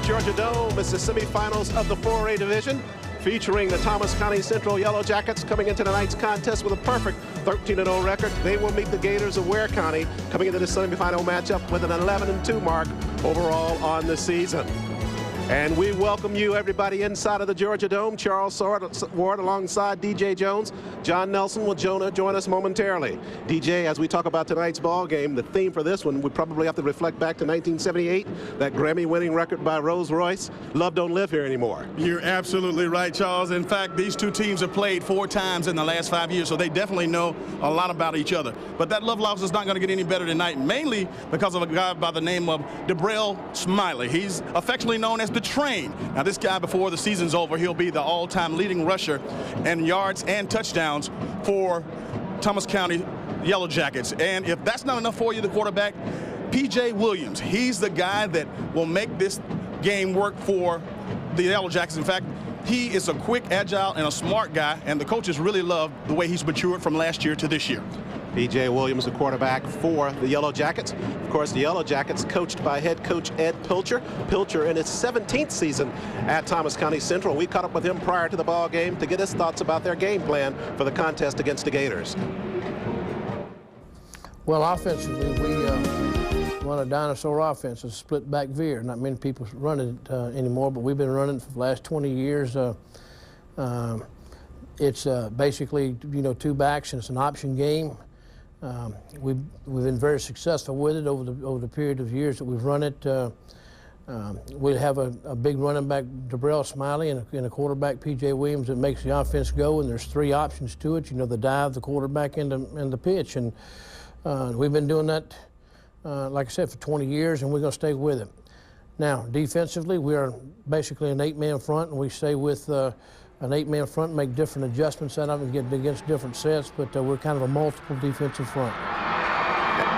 Georgia Dome. It's the semifinals of the 4A division, featuring the Thomas County Central Yellow Jackets coming into tonight's contest with a perfect 13-0 record. They will meet the Gators of Ware County coming into the semifinal matchup with an 11-2 mark overall on the season. And we welcome you, everybody, inside of the Georgia Dome. Charles Ward alongside DJ Jones. John Nelson will join us momentarily. DJ, as we talk about tonight's ball game, the theme for this one, we probably have to reflect back to 1978, that Grammy-winning record by Rolls-Royce, Love Don't Live Here Anymore. You're absolutely right, Charles. In fact, these two teams have played 4 times in the last 5 years, so they definitely know a lot about each other. But that love loss is not going to get any better tonight, mainly because of a guy by the name of Debrell Smiley. He's affectionately known as the Train. Now, this guy, before the season's over, he'll be the all-time leading rusher in yards and touchdowns for Thomas County Yellow Jackets. And if that's not enough for you, the quarterback, P.J. Williams, he's the guy that will make this game work for the Yellow Jackets. In fact, he is a quick, agile, and a smart guy, and the coaches really love the way he's matured from last year to this year. P.J. Williams, the quarterback for the Yellow Jackets. Of course, the Yellow Jackets coached by head coach Ed Pilcher. Pilcher in his 17th season at Thomas County Central. We caught up with him prior to the ball game to get his thoughts about their game plan for the contest against the Gators. Well, offensively, we run a dinosaur offense, a split back veer. Not many people run it anymore, but we've been running it for the last 20 years. It's basically, 2 backs, and it's an option game. We've been very successful with it over the period of years that we've run it. We have a big running back, Debrell Smiley, and a quarterback, P.J. Williams, that makes the offense go, and there's 3 options to it. The dive, the quarterback, and the pitch. And we've been doing that, like I said, for 20 years, and we're going to stay with it. Now, defensively, we are basically an 8-man front, and we stay with an 8-man front, make different adjustments out of it, get against different sets, but we're kind of a multiple defensive front.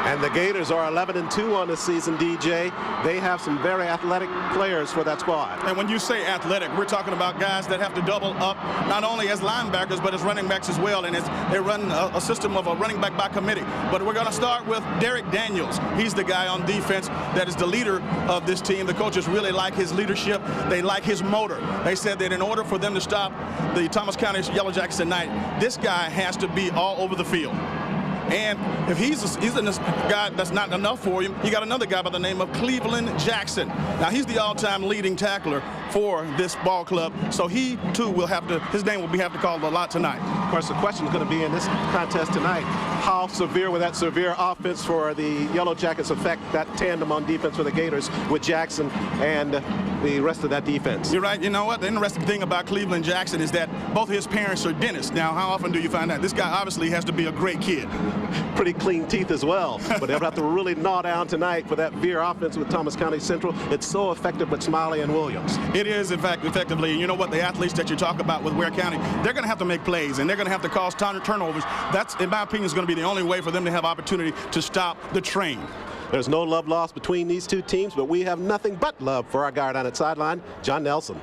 And the Gators are 11-2 on the season, DJ. They have some very athletic players for that squad. And when you say athletic, we're talking about guys that have to double up not only as linebackers but as running backs as well. And they run a system of a running back by committee. But we're going to start with Derek Daniels. He's the guy on defense that is the leader of this team. The coaches really like his leadership. They like his motor. They said that in order for them to stop the Thomas County Yellow Jackets tonight, this guy has to be all over the field. And if he's a guy that's not enough for him, you got another guy by the name of Cleveland Jackson. Now, he's the all-time leading tackler for this ball club, so he, too, will have to, his name will have to call a lot tonight. Of course, the question is going to be in this contest tonight, how severe will that severe offense for the Yellow Jackets affect that tandem on defense for the Gators with Jackson and the rest of that defense? You're right. You know what? The interesting thing about Cleveland Jackson is that both his parents are dentists. Now, how often do you find that? This guy obviously has to be a great kid. Pretty clean teeth as well, but they'll have to really gnaw down tonight for that veer offense with Thomas County Central. It's so effective with Smiley and Williams. It is, in fact, effectively. And you know what? The athletes that you talk about with Ware County, they're going to have to make plays, and they're going to have to cause turnovers. That's, in my opinion, is going to be the only way for them to have opportunity to stop the train. There's no love lost between these two teams, but we have nothing but love for our guard on its sideline, John Nelson.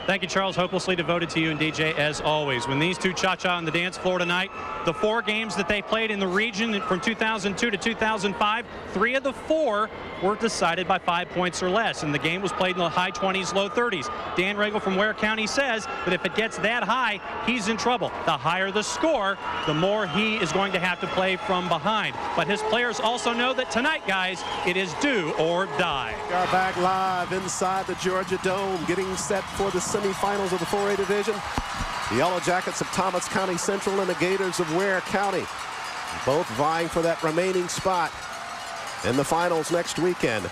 Thank you, Charles. Hopelessly devoted to you and DJ, as always. When these two cha-cha on the dance floor tonight, the 4 games that they played in the region from 2002 to 2005, 3 of the 4 were decided by 5 points or less, and the game was played in the high 20s, low 30s. Dan Regal from Ware County says that if it gets that high, he's in trouble. The higher the score, the more he is going to have to play from behind. But his players also know that tonight, guys, it is do or die. We are back live inside the Georgia Dome, getting set for the semifinals of the 4A division. The Yellow Jackets of Thomas County Central and the Gators of Ware County, both vying for that remaining spot in the finals next weekend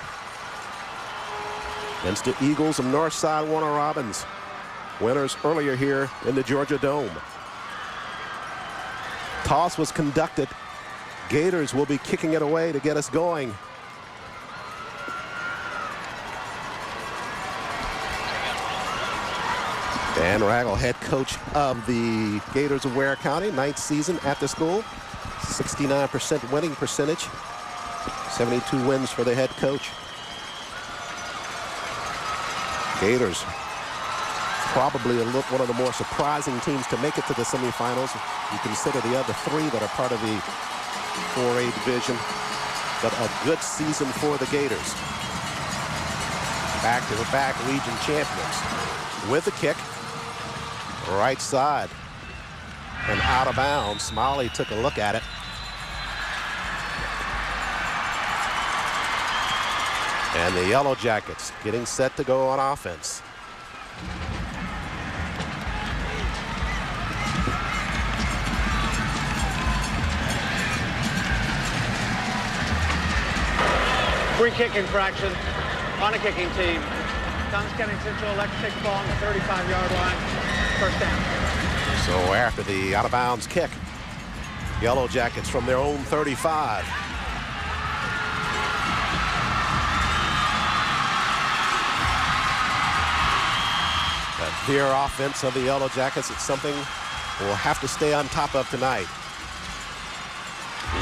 against the Eagles of Northside Warner Robins, winners earlier here in the Georgia Dome. Toss was conducted. Gators will be kicking it away to get us going. Dan Ragel, head coach of the Gators of Ware County, 9th season at the school, 69% winning percentage, 72 wins for the head coach. Gators, probably one of the more surprising teams to make it to the semifinals. You consider the other 3 that are part of the 4A division, but a good season for the Gators. back-to-back region champions. With the kick, right side, and out of bounds. Smiley took a look at it. And the Yellow Jackets getting set to go on offense. Free kick infraction on a kicking team. Thomas County Central elects to take the ball on the 35-yard line. First down. So after the out-of-bounds kick, Yellow Jackets from their own 35. That clear offense of the Yellow Jackets, it's something we'll have to stay on top of tonight.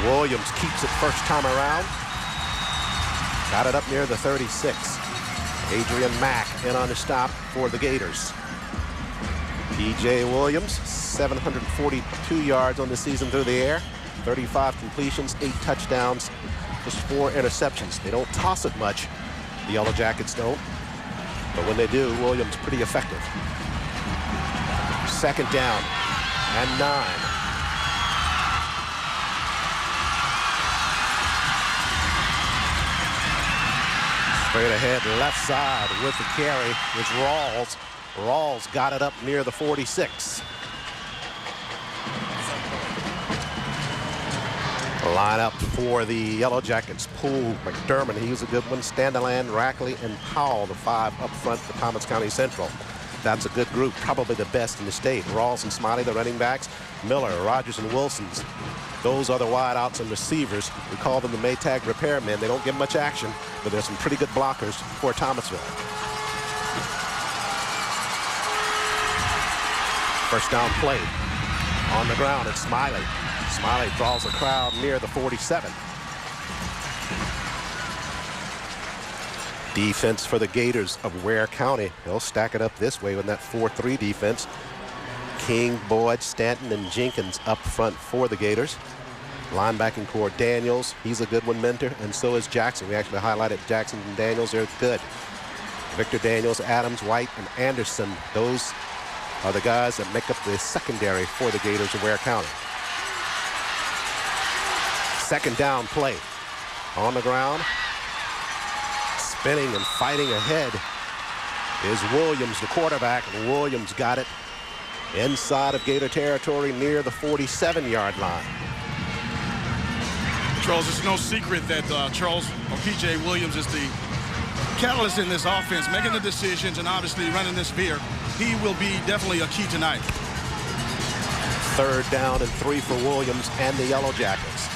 Williams keeps it first time around. Got it up near the 36. Adrian Mack in on the stop for the Gators. P.J. Williams, 742 yards on the season through the air, 35 completions, 8 touchdowns, just 4 interceptions. They don't toss it much, the Yellow Jackets don't, but when they do, Williams pretty effective. Second down and 9. Straight ahead, left side with the carry is Rawls. Rawls got it up near the 46. Line up for the Yellow Jackets. Poole, McDermott, he was a good one. Standaland, Rackley, and Powell, the 5 up front for Thomas County Central. That's a good group, probably the best in the state. Rawls and Smiley, the running backs. Miller, Rogers, and Wilsons. Those are the wideouts and receivers. We call them the Maytag repairmen. They don't get much action, but there's some pretty good blockers for Thomasville. First down play. On the ground, it's Smiley. Smiley draws a crowd near the 47. Defense for the Gators of Ware County. They'll stack it up this way with that 4-3 defense. King, Boyd, Stanton, and Jenkins up front for the Gators. Linebacking core, Daniels, he's a good one, Mentor, and so is Jackson. We actually highlighted Jackson and Daniels, they're good. Victor Daniels, Adams, White, and Anderson, those are the guys that make up the secondary for the Gators of Ware County. Second down play. On the ground, spinning and fighting ahead is Williams, the quarterback, and Williams got it inside of Gator territory near the 47-yard line. Charles, it's no secret that P.J. Williams is the catalyst in this offense, making the decisions and obviously running this veer. He will be definitely a key tonight. Third down and 3 for Williams and the Yellow Jackets.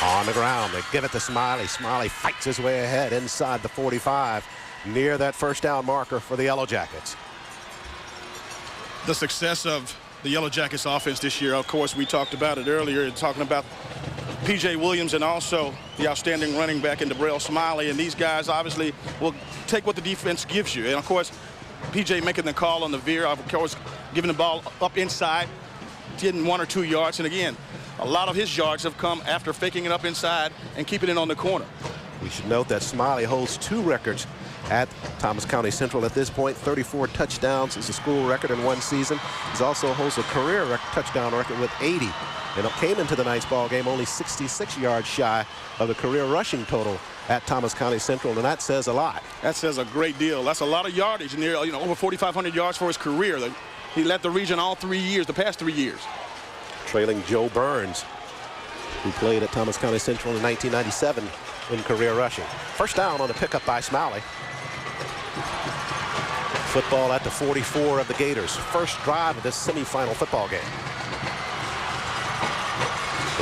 On the ground, they give it to Smiley. Smiley fights his way ahead inside the 45, near that first down marker for the Yellow Jackets. The success of the Yellow Jackets offense this year, of course, we talked about it earlier, talking about P.J. Williams and also the outstanding running back in Debrell Smiley. And these guys obviously will take what the defense gives you. And, of course, P.J. making the call on the veer, of course, giving the ball up inside, getting 1 or 2 yards. And, again, a lot of his yards have come after faking it up inside and keeping it on the corner. We should note that Smiley holds 2 records at Thomas County Central at this point. 34 touchdowns is the school record in 1 season. He also holds a career touchdown record with 80. And came into the night's ball game only 66 yards shy of the career rushing total at Thomas County Central, and that says a lot. That says a great deal. That's a lot of yardage, near over 4,500 yards for his career. He led the region all 3 years, the past 3 years. Trailing Joe Burns, who played at Thomas County Central in 1997 in career rushing. First down on the pickup by Smiley. Football at the 44 of the Gators. First drive of this semifinal football game.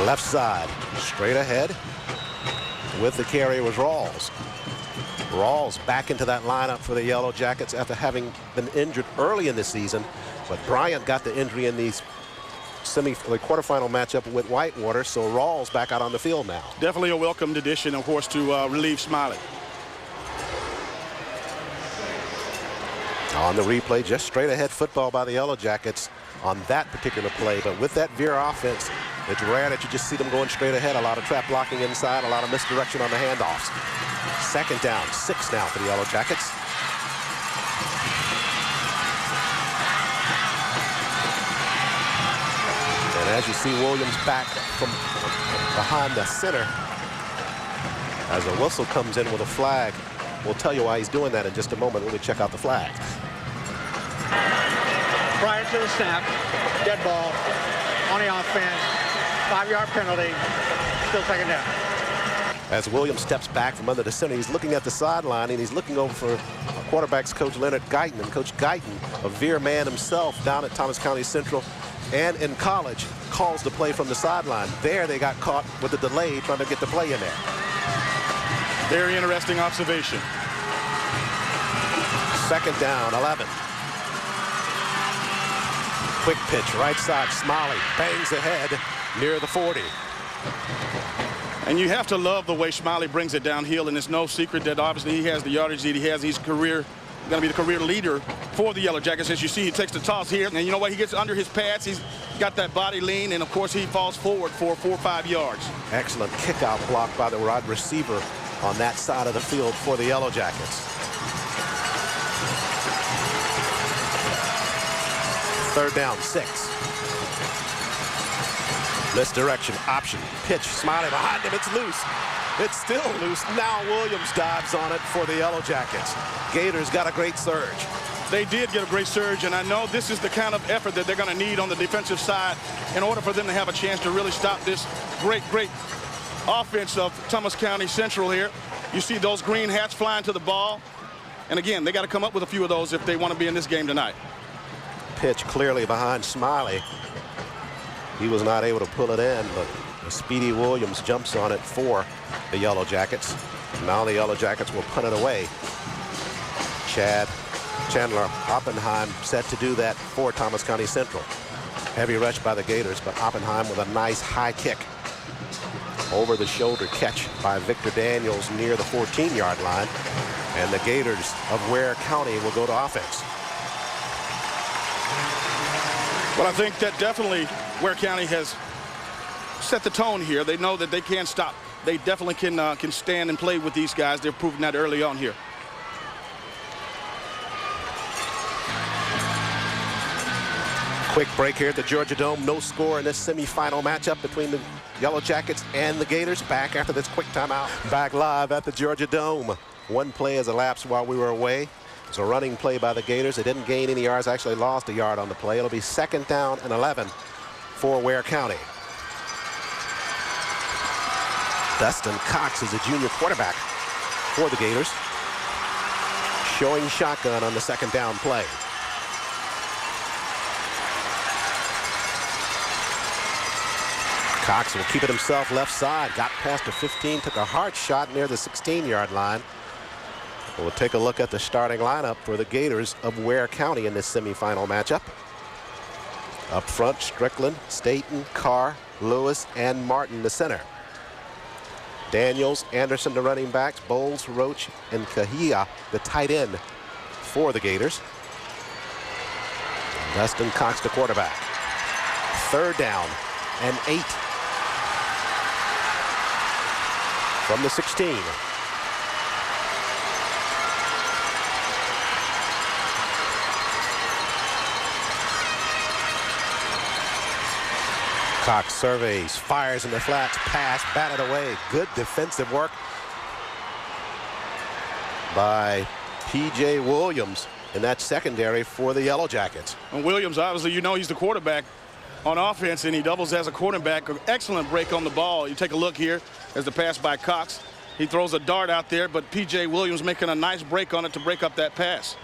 Left side, straight ahead. With the carry was Rawls. Rawls back into that lineup for the Yellow Jackets after having been injured early in the season. But Bryant got the injury in the quarterfinal matchup with Whitewater, so Rawls back out on the field now. Definitely a welcomed addition, of course, to relieve Smiley. On the replay, just straight ahead football by the Yellow Jackets on that particular play. But with that veer offense, it's rare that you just see them going straight ahead. A lot of trap blocking inside, a lot of misdirection on the handoffs. Second down, 6 now for the Yellow Jackets. And as you see Williams back from behind the center, as a whistle comes in with a flag, we'll tell you why he's doing that in just a moment when we check out the flag. Prior to the snap, dead ball on the offense, 5-yard penalty, still second down. As Williams steps back from under the center, he's looking at the sideline and he's looking over for quarterbacks coach Leonard Guyton. And Coach Guyton, a veer man himself down at Thomas County Central and in college, calls the play from the sideline. There they got caught with the delay trying to get the play in there. Very interesting observation. Second down, 11. Quick pitch, right side, Smiley bangs ahead near the 40. And you have to love the way Smiley brings it downhill, and it's no secret that obviously he has the yardage that he has. He's going to be the career leader for the Yellow Jackets. As you see, he takes the toss here, and you know what? He gets under his pads. He's got that body lean, and of course he falls forward for 4 or 5 yards. Excellent kick-out block by the wide receiver on that side of the field for the Yellow Jackets. Third down, 6. Misdirection, option, pitch, Smiley behind him, it's loose. It's still loose. Now Williams dives on it for the Yellow Jackets. Gators got a great surge. They did get a great surge, and I know this is the kind of effort that they're going to need on the defensive side in order for them to have a chance to really stop this great offense of Thomas County Central here. You see those green hats flying to the ball. And again, they got to come up with a few of those if they want to be in this game tonight. Pitch clearly behind Smiley. He was not able to pull it in, but Speedy Williams jumps on it for the Yellow Jackets. Now the Yellow Jackets will punt it away. Chandler Oppenheim set to do that for Thomas County Central. Heavy rush by the Gators, but Oppenheim with a nice high kick. Over the shoulder catch by Victor Daniels near the 14-yard line. And the Gators of Ware County will go to offense. Well, I think that definitely Ware County has set the tone here. They know that they can stop. They definitely can stand and play with these guys. They've proven that early on here. Quick break here at the Georgia Dome. No score in this semifinal matchup between the Yellow Jackets and the Gators. Back after this quick timeout. Back live at the Georgia Dome. One play has elapsed while we were away. It's a running play by the Gators. They didn't gain any yards, actually lost a yard on the play. It'll be second down and 11 for Ware County. Dustin Cox is a junior quarterback for the Gators, showing shotgun on the second down play. Cox will keep it himself left side. Got past the 15, took a hard shot near the 16-yard line. We'll take a look at the starting lineup for the Gators of Ware County in this semifinal matchup. Up front, Strickland, Staten, Carr, Lewis, and Martin, the center. Daniels, Anderson, the running backs, Bowles, Roach, and Kahia, the tight end for the Gators. Dustin Cox, the quarterback. Third down and 8 from the 16. Cox surveys, fires in the flats, pass, batted away. Good defensive work by P.J. Williams in that secondary for the Yellow Jackets. And Williams, obviously, you know he's the quarterback on offense, and he doubles as a quarterback. An excellent break on the ball. You take a look here as the pass by Cox. He throws a dart out there, but P.J. Williams making a nice break on it to break up that pass.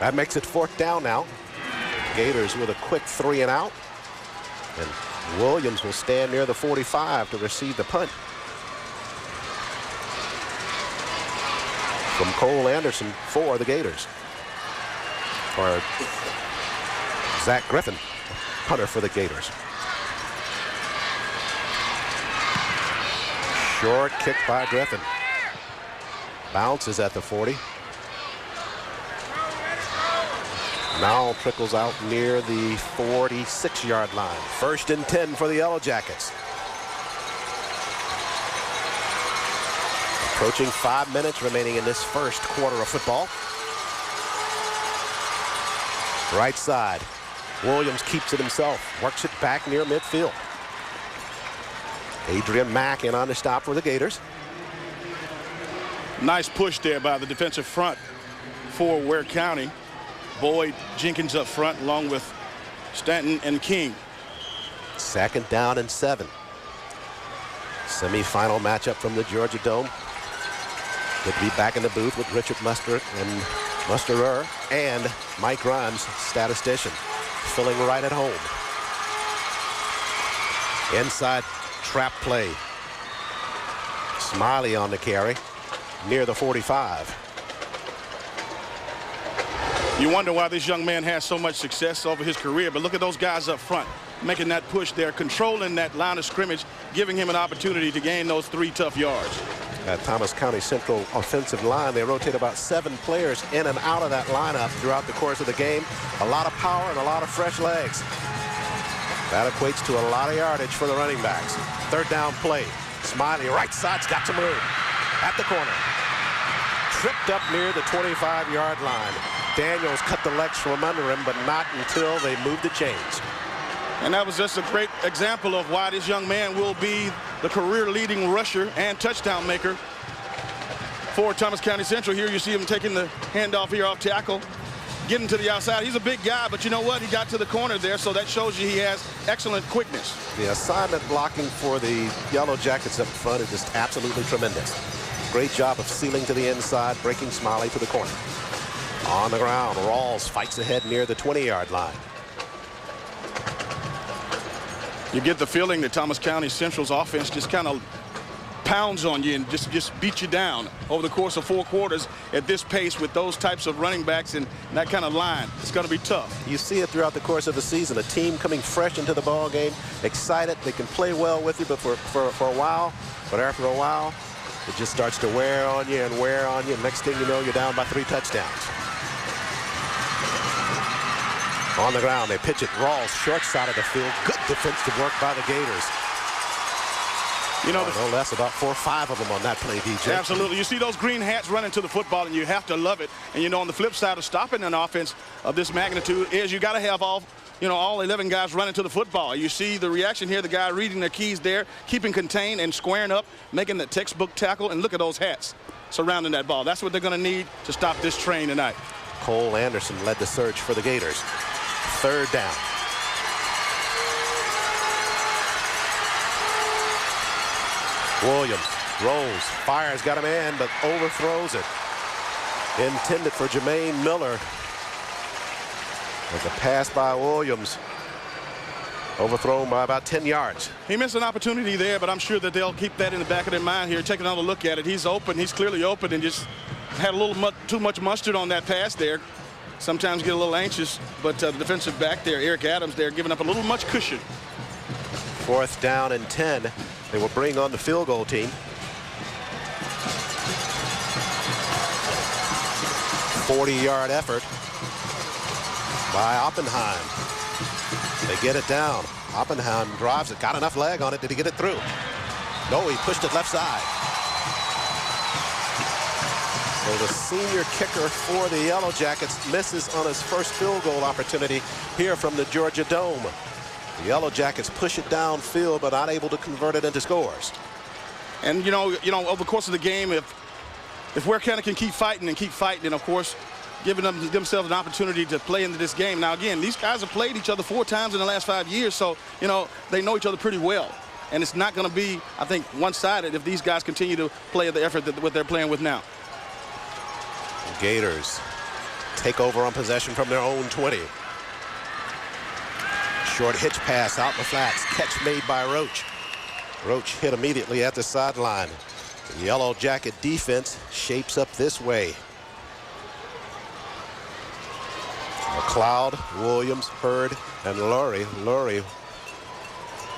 That makes it fourth down now. Gators with a quick 3 and out. And Williams will stand near the 45 to receive the punt. From Cole Anderson for the Gators. Or Zach Griffin, punter for the Gators. Short kick by Griffin. Bounces at the 40. Now trickles out near the 46-yard line. 1st and 10 for the Yellow Jackets. Approaching 5 minutes remaining in this first quarter of football. Right side. Williams keeps it himself. Works it back near midfield. Adrian Mack in on the stop for the Gators. Nice push there by the defensive front for Ware County. Boyd, Jenkins up front along with Stanton and King. 2nd down and 7. Semi-final matchup from the Georgia Dome. Good to be back in the booth with Richard Musterer and Mike Grimes, statistician, filling right at home. Inside trap play. Smiley on the carry near the 45. You wonder why this young man has so much success over his career, but look at those guys up front making that push there, controlling that line of scrimmage, giving him an opportunity to gain those 3 tough yards. At Thomas County Central offensive line, they rotate about 7 players in and out of that lineup throughout the course of the game. A lot of power and a lot of fresh legs. That equates to a lot of yardage for the running backs. 3rd down play. Smiley right side's got some room at the corner. Tripped up near the 25-yard line. Daniels cut the legs from under him, but not until they moved the chains. And that was just a great example of why this young man will be the career-leading rusher and touchdown maker for Thomas County Central. Here you see him taking the handoff here off tackle, getting to the outside. He's a big guy, but you know what? He got to the corner there, so that shows you he has excellent quickness. The assignment blocking for the Yellow Jackets up front is just absolutely tremendous. Great job of sealing to the inside, breaking Smiley to the corner. On the ground, Rawls fights ahead near the 20-yard line. You get the feeling that Thomas County Central's offense just kind of pounds on you and just beats you down over the course of 4 quarters at this pace with those types of running backs and that kind of line. It's going to be tough. You see it throughout the course of the season. A team coming fresh into the ball game, excited. They can play well with you, but for a while, but after a while, it just starts to wear on you and wear on you. Next thing you know, you're down by 3 touchdowns. On the ground, they pitch it. Rawls, short side of the field. Good defensive work by the Gators. You know, no less, about 4 or 5 of them on that play, DJ. Absolutely. You see those green hats running to the football, and you have to love it. And, you know, on the flip side of stopping an offense of this magnitude is you got to have all 11 guys running to the football. You see the reaction here, the guy reading their keys there, keeping contained and squaring up, making the textbook tackle, and look at those hats surrounding that ball. That's what they're going to need to stop this train tonight. Cole Anderson led the surge for the Gators. 3rd down. Williams rolls, fires, got a man, but overthrows it. Intended for Jermaine Miller. With a pass by Williams. Overthrown by about 10 yards. He missed an opportunity there, but I'm sure that they'll keep that in the back of their mind here, take another look at it. He's open. He's clearly open and just had a little too much mustard on that pass there. Sometimes get a little anxious, but the defensive back there, Eric Adams, they're giving up a little much cushion. 4th down and 10. They will bring on the field goal team. 40-yard effort by Oppenheim. They get it down. Oppenheim drives it, got enough leg on it. Did he get it through? No, he pushed it left side. So the senior kicker for the Yellow Jackets misses on his first field goal opportunity here from the Georgia Dome. The Yellow Jackets push it downfield, but not able to convert it into scores. And you know, over the course of the game, if Ware County can keep fighting, and of course, giving themselves an opportunity to play into this game. Now, again, these guys have played each other 4 times in the last 5 years, so you know they know each other pretty well. And it's not going to be, I think, one-sided if these guys continue to play at the effort that what they're playing with now. Gators take over on possession from their own 20. Short hitch pass out in the flats. Catch made by Roach. Roach hit immediately at the sideline. The Yellow Jacket defense shapes up this way. McLeod, Williams, Hurd, and Lurie. Lurie,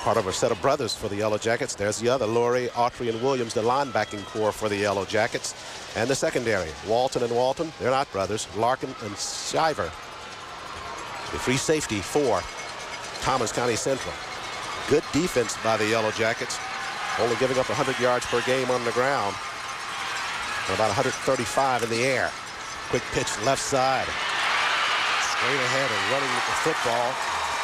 part of a set of brothers for the Yellow Jackets. There's the other, Lurie, Autry, and Williams, the linebacking core for the Yellow Jackets. And the secondary, Walton and Walton, they're not brothers, Larkin and Shiver. the free safety for Thomas County Central. Good defense by the Yellow Jackets, only giving up 100 yards per game on the ground and about 135 in the air. Quick pitch left side. Straight ahead and running the football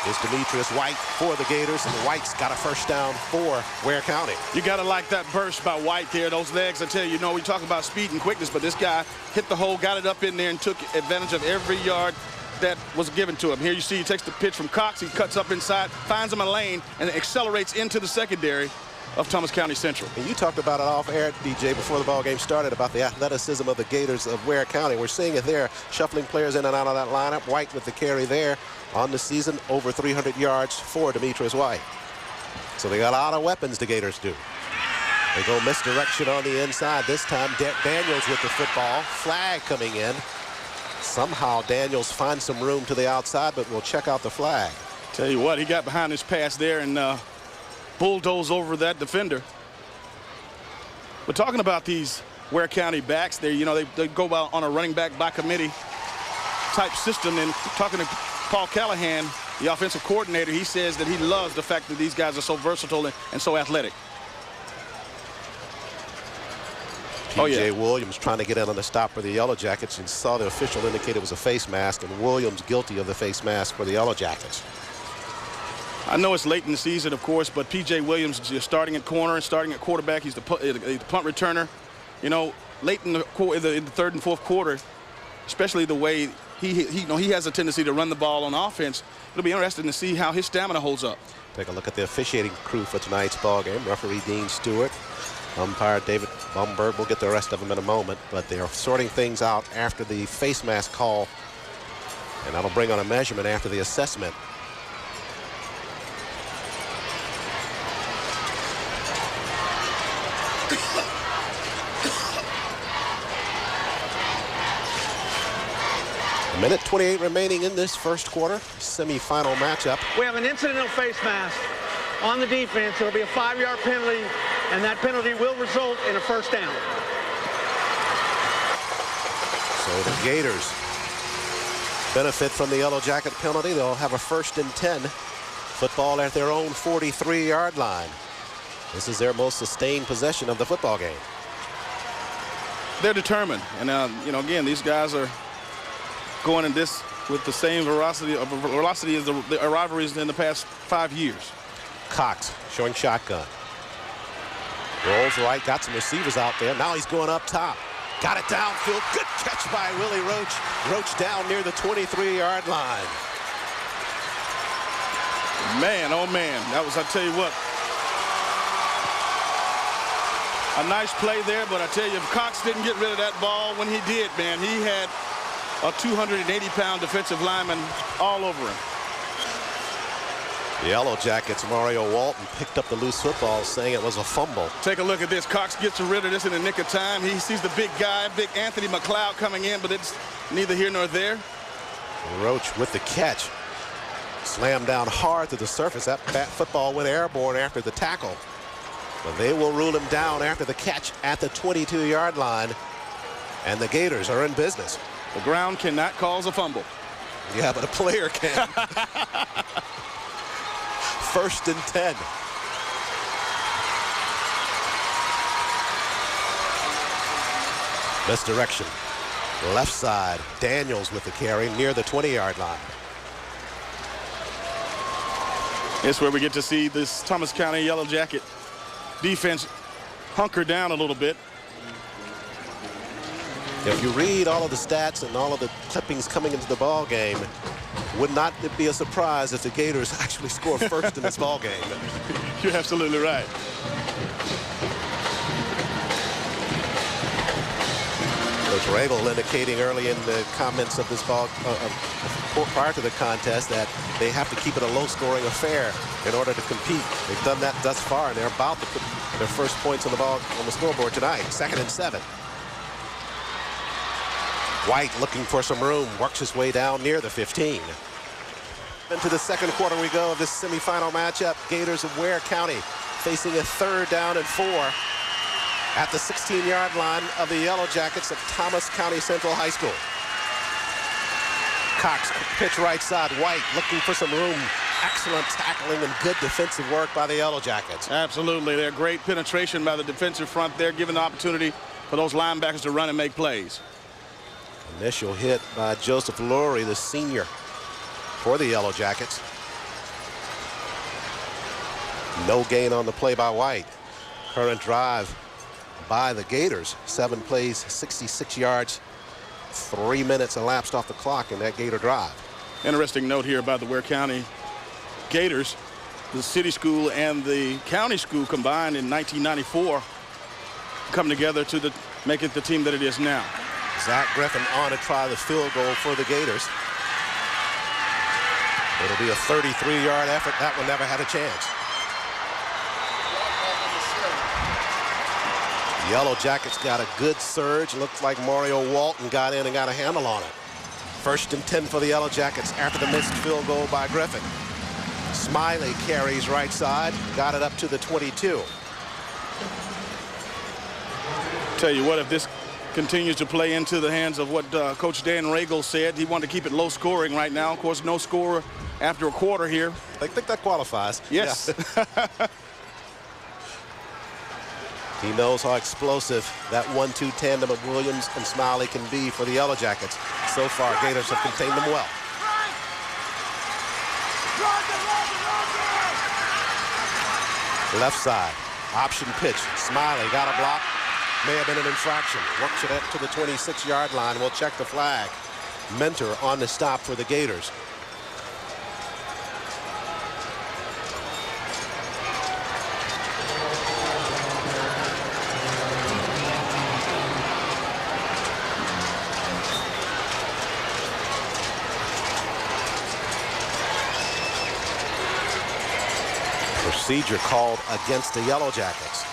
is Demetrius White for the Gators, and White's got a first down for Ware County. You got to like that burst by White there. Those legs, I tell you, we talk about speed and quickness, but this guy hit the hole, got it up in there, and took advantage of every yard that was given to him. Here you see he takes the pitch from Cox. He cuts up inside, finds him a lane, and accelerates into the secondary of Thomas County Central. And you talked about it off air, DJ, before the ball game started, about the athleticism of the Gators of Ware County. We're seeing it there, shuffling players in and out of that lineup. White with the carry there on the season, over 300 yards for Demetrius White. So they got a lot of weapons, the Gators do. They go misdirection on the inside. This time, Daniels with the football. Flag coming in. Somehow Daniels finds some room to the outside, but we'll check out the flag. Tell you what, he got behind his pass there and bulldoze over that defender. We're talking about these Ware County backs. They go out on a running back by committee type system. And talking to Paul Callahan, the offensive coordinator, he says that he loves the fact that these guys are so versatile and so athletic. P.J. Williams trying to get in on the stop for the Yellow Jackets, and saw the official indicate it was a face mask, and Williams guilty of the face mask for the Yellow Jackets. I know it's late in the season, of course, but P.J. Williams is starting at corner and starting at quarterback. He's the punt returner. Late in the third and fourth quarter, especially the way he has a tendency to run the ball on offense. It'll be interesting to see how his stamina holds up. Take a look at the officiating crew for tonight's ball game. Referee Dean Stewart, umpire David Bumberg. We'll get the rest of them in a moment, but they are sorting things out after the face mask call, and that'll bring on a measurement after the assessment. A minute 28 remaining in this first quarter, semifinal matchup. We have an incidental face mask on the defense. It'll be a 5-yard penalty, and that penalty will result in a first down. So the Gators benefit from the Yellow Jacket penalty. They'll have a 1st and 10. Football at their own 43-yard line. This is their most sustained possession of the football game. They're determined, and again, these guys are going in this with the same velocity as the rivalries in the past 5 years. Cox showing shotgun. Rolls right, got some receivers out there. Now he's going up top. Got it downfield. Good catch by Willie Roach. Roach down near the 23-yard line. Man, oh man, that was, I tell you what, a nice play there, but I tell you, if Cox didn't get rid of that ball when he did, man, he had a 280-pound defensive lineman all over him. The Yellow Jackets, Mario Walton, picked up the loose football, saying it was a fumble. Take a look at this. Cox gets rid of this in the nick of time. He sees the big guy, big Anthony McLeod coming in, but it's neither here nor there. Roach with the catch. Slammed down hard to the surface. That football went airborne after the tackle. But they will rule him down after the catch at the 22-yard line. And the Gators are in business. The ground cannot cause a fumble. Yeah, but a player can. 1st and 10. Misdirection. Left side. Daniels with the carry near the 20-yard line. It's where we get to see this Thomas County Yellow Jacket defense hunker down a little bit. If you read all of the stats and all of the clippings coming into the ball game, would not be a surprise if the Gators actually score first in this ball game. You're absolutely right. Coach Rabel indicating early in the comments of this ball prior to the contest that they have to keep it a low-scoring affair in order to compete. They've done that thus far, and they're about to put their first points on the scoreboard tonight. 2nd and 7. White looking for some room, works his way down near the 15. Into the second quarter we go of this semifinal matchup. Gators of Ware County facing a 3rd down and 4 at the 16-yard line of the Yellow Jackets of Thomas County Central High School. Cox pitch right side. White looking for some room. Excellent tackling and good defensive work by the Yellow Jackets. Absolutely. They're great penetration by the defensive front there, giving the opportunity for those linebackers to run and make plays. Initial hit by Joseph Lurie, the senior for the Yellow Jackets. No gain on the play by White. Current drive by the Gators. 7 plays, 66 yards. 3 minutes elapsed off the clock in that Gator drive. Interesting note here about the Ware County Gators. The city school and the county school combined in 1994 come together to make it the team that it is now. Zach Griffin on to try the field goal for the Gators. It'll be a 33-yard effort. That one never had a chance. Yellow Jackets got a good surge. Looks like Mario Walton got in and got a handle on it. 1st and 10 for the Yellow Jackets after the missed field goal by Griffin. Smiley carries right side, got it up to the 22. Tell you what, if this continues to play into the hands of what Coach Dan Regal said, he wanted to keep it low scoring right now. Of course, no score after a quarter here. I think that qualifies. Yes. Yeah. He knows how explosive that 1-2 tandem of Williams and Smiley can be for the Yellow Jackets. So far, Gators have contained them well. Left side, option pitch. Smiley got a block. May have been an infraction. Works it up to the 26-yard line. We'll check the flag. Mentor on the stop for the Gators. Procedure called against the Yellow Jackets.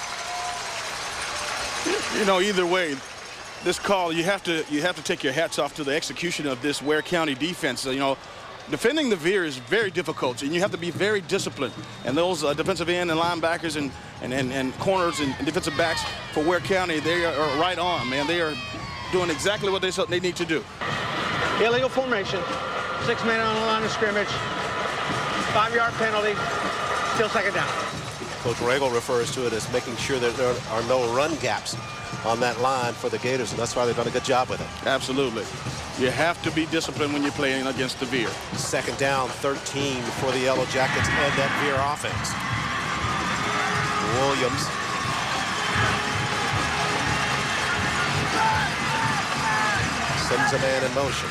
You know, either way, this call, you have to take your hats off to the execution of this Ware County defense. You know, defending the veer is very difficult, and you have to be very disciplined. And those defensive end and linebackers and corners and defensive backs for Ware County, they are right on, man. They are doing exactly what they need to do. Illegal formation. 6 men on the line of scrimmage. 5-yard penalty. Still 2nd down. Coach Regal refers to it as making sure that there are no run gaps on that line for the Gators, and that's why they've done a good job with it. Absolutely. You have to be disciplined when you're playing against the veer. 2nd down, 13 for the Yellow Jackets and that veer offense. Williams. Sends a man in motion.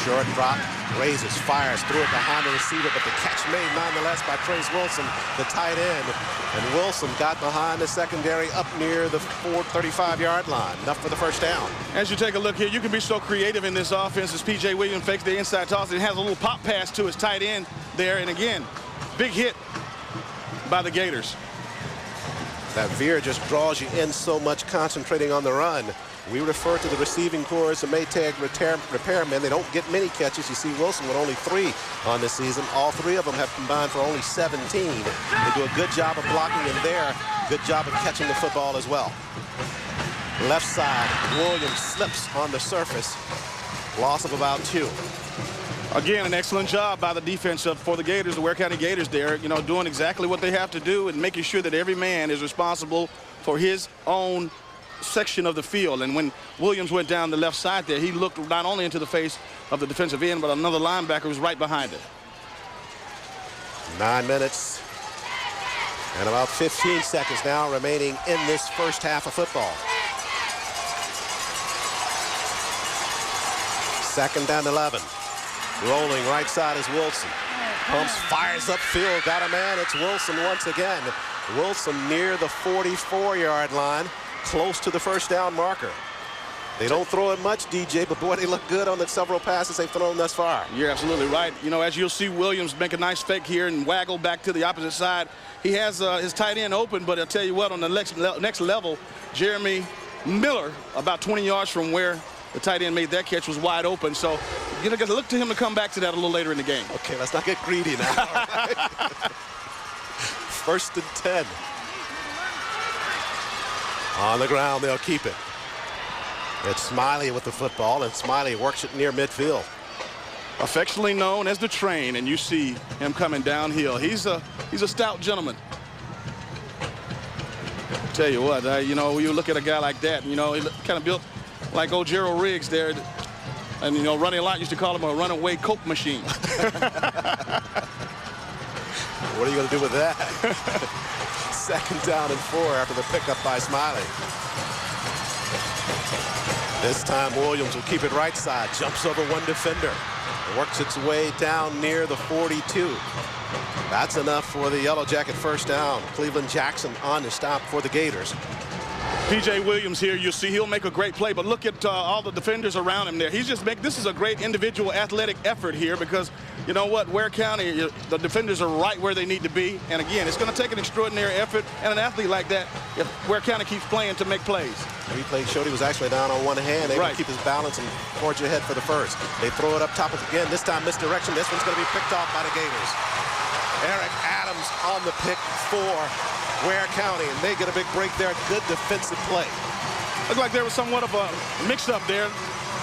Short drop. Raises, fires, threw it behind the receiver, but the catch made nonetheless by Trace Wilson, the tight end. And Wilson got behind the secondary up near the 35-yard line. Enough for the 1st down. As you take a look here, you can be so creative in this offense as P.J. Williams fakes the inside toss and has a little pop pass to his tight end there. And again, big hit by the Gators. That veer just draws you in so much, concentrating on the run. We refer to the receiving corps as the Maytag repairmen. They don't get many catches. You see Wilson with only 3 on this season. All 3 of them have combined for only 17. They do a good job of blocking in there. Good job of catching the football as well. Left side, Williams slips on the surface. Loss of about 2. Again, an excellent job by the defense for the Gators, the Ware County Gators there, you know, doing exactly what they have to do and making sure that every man is responsible for his own section of the field. And when Williams went down the left side there, he looked not only into the face of the defensive end, but another linebacker was right behind it. 9 minutes and about 15 seconds now remaining in this 1st half of football. 2nd down 11. Rolling right side is Wilson. Pumps, fires upfield, got a man. It's Wilson once again. Wilson near the 44-yard line, close to the 1st down marker. They don't throw it much, DJ, but boy, they look good on the several passes they've thrown thus far. You're absolutely right. You know, as you'll see Williams make a nice fake here and waggle back to the opposite side. He has his tight end open, but I'll tell you what, on the next level, Jeremy Miller, about 20 yards from where the tight end made that catch, was wide open. So you're going to look to him to come back to that a little later in the game. Okay, let's not get greedy now. Right? 1st and 10. On the ground, they'll keep it. It's Smiley with the football, and Smiley works it near midfield. affectionately known as the Train, and you see him coming downhill. He's a stout gentleman. Tell you what, you know, you look at a guy like that, you know, he kind of built like old Gerald Riggs there, and you know, Ronnie Lott used to call him a runaway Coke machine. What are you going to do with that? 2nd down and 4 after the pickup by Smiley. This time Williams will keep it right side, jumps over one defender, works its way down near the 42. That's enough for the Yellow Jacket first down. Cleveland Jackson on the stop for the Gators. P.J. Williams here, you see he'll make a great play, but look at all the defenders around him there. This is a great individual athletic effort here, because you know what, Ware County, the defenders are right where they need to be. And again, it's going to take an extraordinary effort and an athlete like that if Ware County keeps playing to make plays. Replay showed he was actually down on one hand, able to keep his balance and forge ahead for the first. They throw it up top again, this time misdirection. This one's going to be picked off by the Gators. Eric Adams on the pick for Ware County, and they get a big break there. Good defensive play. Looked like there was somewhat of a mix-up there.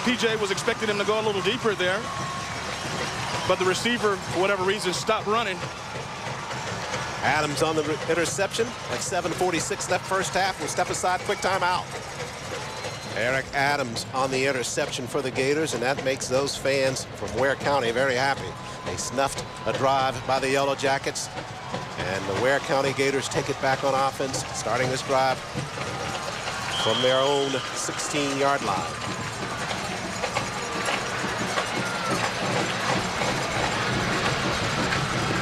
PJ was expecting him to go a little deeper there, but the receiver, for whatever reason, stopped running. Adams on the interception, like 7:46 left first half. We'll step aside, quick timeout. Eric Adams on the interception for the Gators, and that makes those fans from Ware County very happy. They snuffed a drive by the Yellow Jackets, and the Ware County Gators take it back on offense, starting this drive from their own 16-yard line.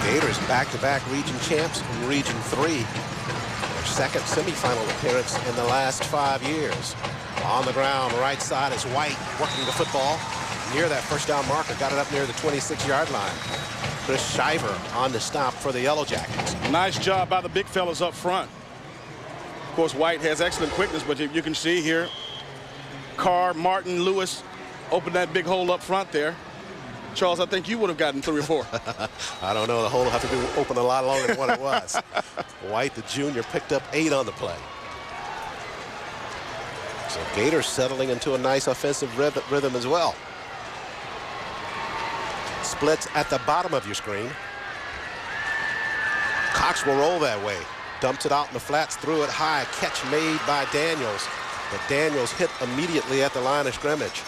Gators back-to-back region champs in Region 3. Their second semifinal appearance in the last 5 years. On the ground, right side is White working the football near that first down marker. Got it up near the 26-yard line. Chris Shiver on the stop for the Yellow Jackets. Nice job by the big fellas up front. Of course, White has excellent quickness, but you can see here, Carr, Martin, Lewis opened that big hole up front there. Charles, I think you would have gotten 3 or 4. I don't know. The hole will have to be open a lot longer than what it was. White, the junior, picked up 8 on the play. So Gators settling into a nice offensive rhythm as well. Splits at the bottom of your screen. Cox will roll that way. Dumps it out in the flats, threw it high. Catch made by Daniels. But Daniels hit immediately at the line of scrimmage.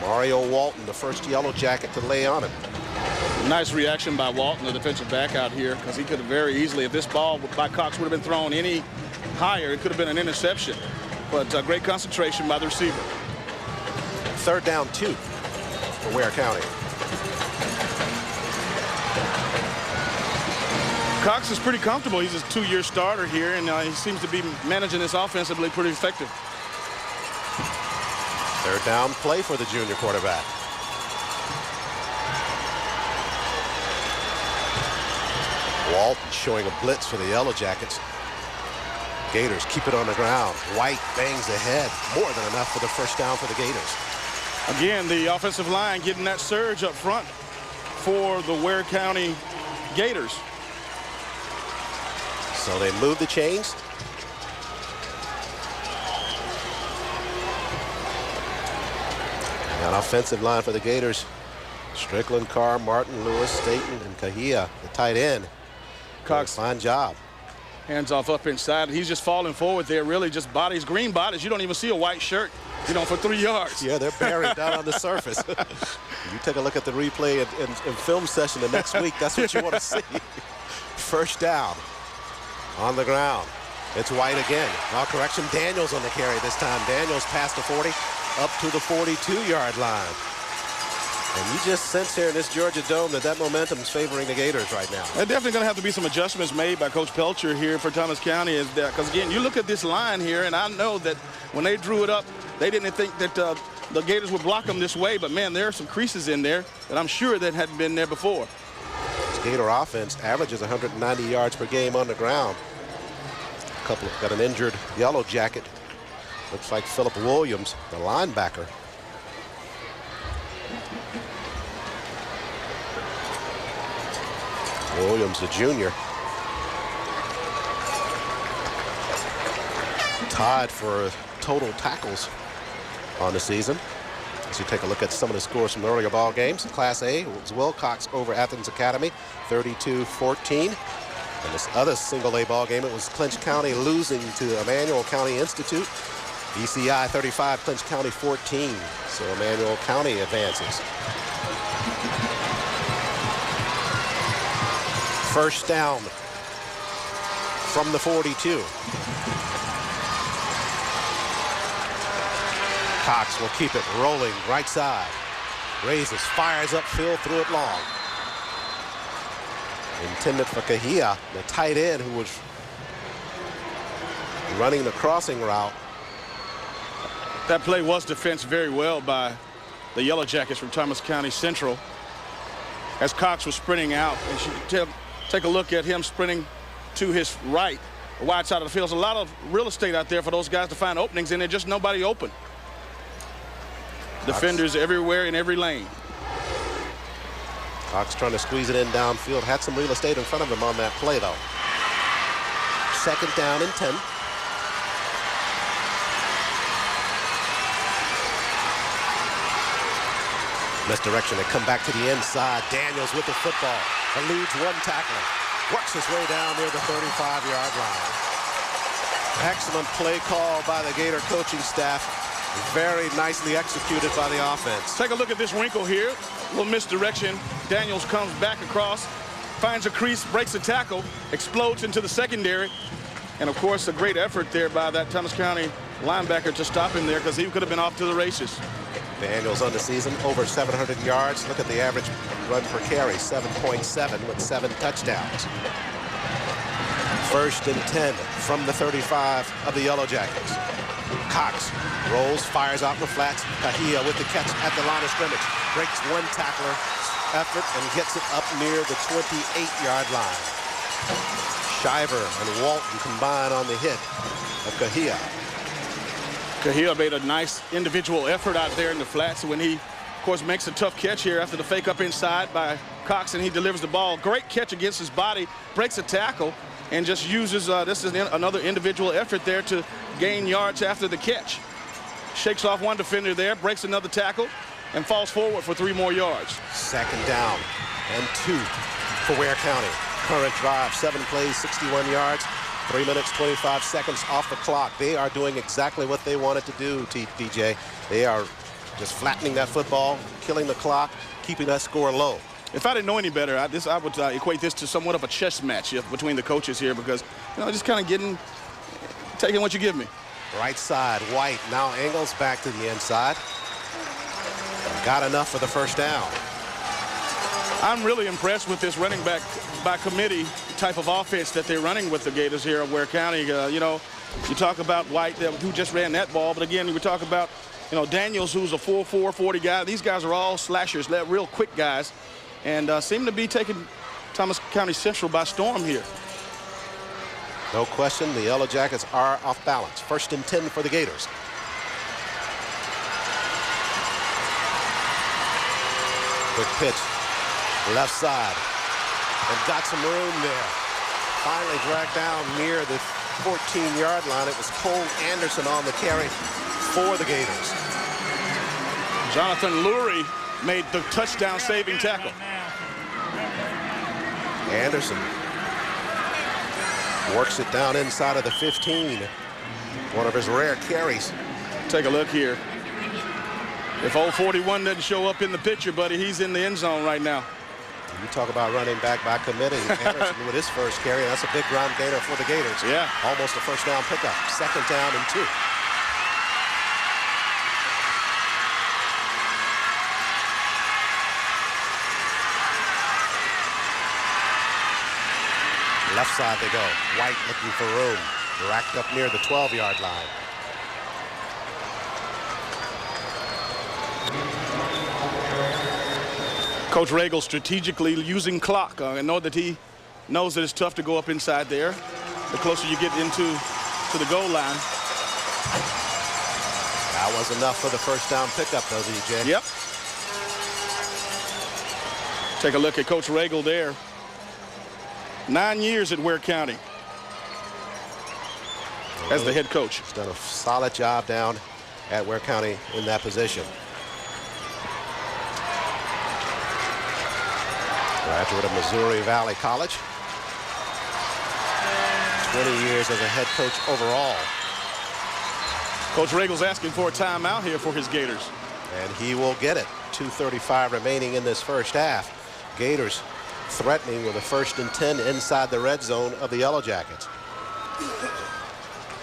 Mario Walton, the first Yellow Jacket to lay on him. Nice reaction by Walton, the defensive back out here, because he could have very easily, if this ball by Cox would have been thrown any higher, it could have been an interception. But great concentration by the receiver. 3rd down 2 for Ware County. Cox is pretty comfortable. He's a 2-year starter here, and he seems to be managing this offensively pretty effective. 3rd down play for the junior quarterback. Walton showing a blitz for the Yellow Jackets. Gators keep it on the ground. White bangs ahead. More than enough for the first down for the Gators. Again, the offensive line getting that surge up front for the Ware County Gators. So they move the chains. An offensive line for the Gators. Strickland, Carr, Martin, Lewis, Staten, and Kahia, the tight end. Cox, fine job. Hands off up inside. He's just falling forward there, really just bodies, green bodies. You don't even see a white shirt, you know, for 3 yards. Yeah, they're buried down on the surface. You take a look at the replay and film session the next week. That's what you want to see. First down on the ground. It's White again. Now correction, Daniels on the carry this time. Daniels past the 40, up to the 42-yard line. And you just sense here in this Georgia Dome that momentum's favoring the Gators right now. There's definitely going to have to be some adjustments made by Coach Pelcher here for Thomas County. Because, again, you look at this line here, and I know that when they drew it up, they didn't think that the Gators would block them this way. But, man, there are some creases in there that I'm sure that hadn't been there before. This Gator offense averages 190 yards per game on the ground. Got an injured Yellow Jacket. Looks like Philip Williams, the linebacker. Williams, the junior. Tied for total tackles on the season. As you take a look at some of the scores from the earlier ball games, Class A was Wilcox over Athens Academy, 32-14. And this other single A ball game, it was Clinch County losing to Emmanuel County Institute. ECI 35, Clinch County 14. So Emmanuel County advances. First down from the 42. Cox will keep it rolling right side. Raises, fires upfield, threw it long. Intended for Kahia, the tight end who was running the crossing route. That play was defensed very well by the Yellow Jackets from Thomas County Central. As Cox was sprinting out, and you can take a look at him sprinting to his right, the wide side of the field. There's a lot of real estate out there for those guys to find openings, and there's just nobody open. Defenders everywhere in every lane. Cox trying to squeeze it in downfield. Had some real estate in front of him on that play, though. Second down and 10. Misdirection. They come back to the inside. Daniels with the football. Eludes one tackler. Works his way down near the 35-yard line. Excellent play call by the Gator coaching staff. Very nicely executed by the offense. Take a look at this wrinkle here. A little misdirection. Daniels comes back across, finds a crease, breaks a tackle, explodes into the secondary. And, of course, a great effort there by that Thomas County linebacker to stop him there because he could have been off to the races. Daniels on the season, over 700 yards. Look at the average run per carry, 7.7 with 7 touchdowns. First and 10 from the 35 of the Yellow Jackets. Cox rolls, fires out in the flats. Kahia with the catch at the line of scrimmage. Breaks one tackler effort and gets it up near the 28-yard line. Shiver and Walton combine on the hit of Kahia. Kahia made a nice individual effort out there in the flats when he, of course, makes a tough catch here after the fake up inside by Cox, and he delivers the ball. Great catch against his body, breaks a tackle, and just uses, this is another individual effort there to gain yards after the catch. Shakes off one defender there, breaks another tackle, and falls forward for 3 more yards. Second down and 2 for Ware County. Current drive, 7 plays, 61 yards, 3 minutes, 25 seconds off the clock. They are doing exactly what they wanted to do, DJ. They are just flattening that football, killing the clock, keeping that score low. If I didn't know any better, I would equate this to somewhat of a chess match between the coaches here because, you know, just kind of taking what you give me. Right side, White now angles back to the inside. Got enough for the first down. I'm really impressed with this running back by committee type of offense that they're running with the Gators here at Ware County. You know, you talk about White, who just ran that ball, but again, we talk about, you know, Daniels, who's a 4'4", 40 guy. These guys are all slashers, real quick guys, and seem to be taking Thomas County Central by storm here. No question, the Yellow Jackets are off balance. First and 10 for the Gators. Quick pitch, left side, and got some room there. Finally dragged down near the 14-yard line. It was Cole Anderson on the carry for the Gators. Jonathan Lurie made the touchdown-saving tackle. Anderson works it down inside of the 15. One of his rare carries. Take a look here. If old 41 doesn't show up in the picture, buddy, he's in the end zone right now. You talk about running back by committee. Anderson with his first carry. That's a big ground gainer for the Gators. Yeah. Almost a first down pickup. Second down and 2. Left side they go. White looking for room. Racked up near the 12-yard line. Coach Regal strategically using clock. I know that he knows that it's tough to go up inside there. The closer you get to the goal line. That was enough for the first down pickup, though, DJ. Yep. Take a look at Coach Regal there. 9 years at Ware County as the head coach. He's done a solid job down at Ware County in that position. Graduate of Missouri Valley College. 20 years as a head coach overall. Coach Ragel's asking for a timeout here for his Gators. And he will get it. 2:35 remaining in this first half. Gators threatening with a 1st and 10 inside the red zone of the Yellow Jackets.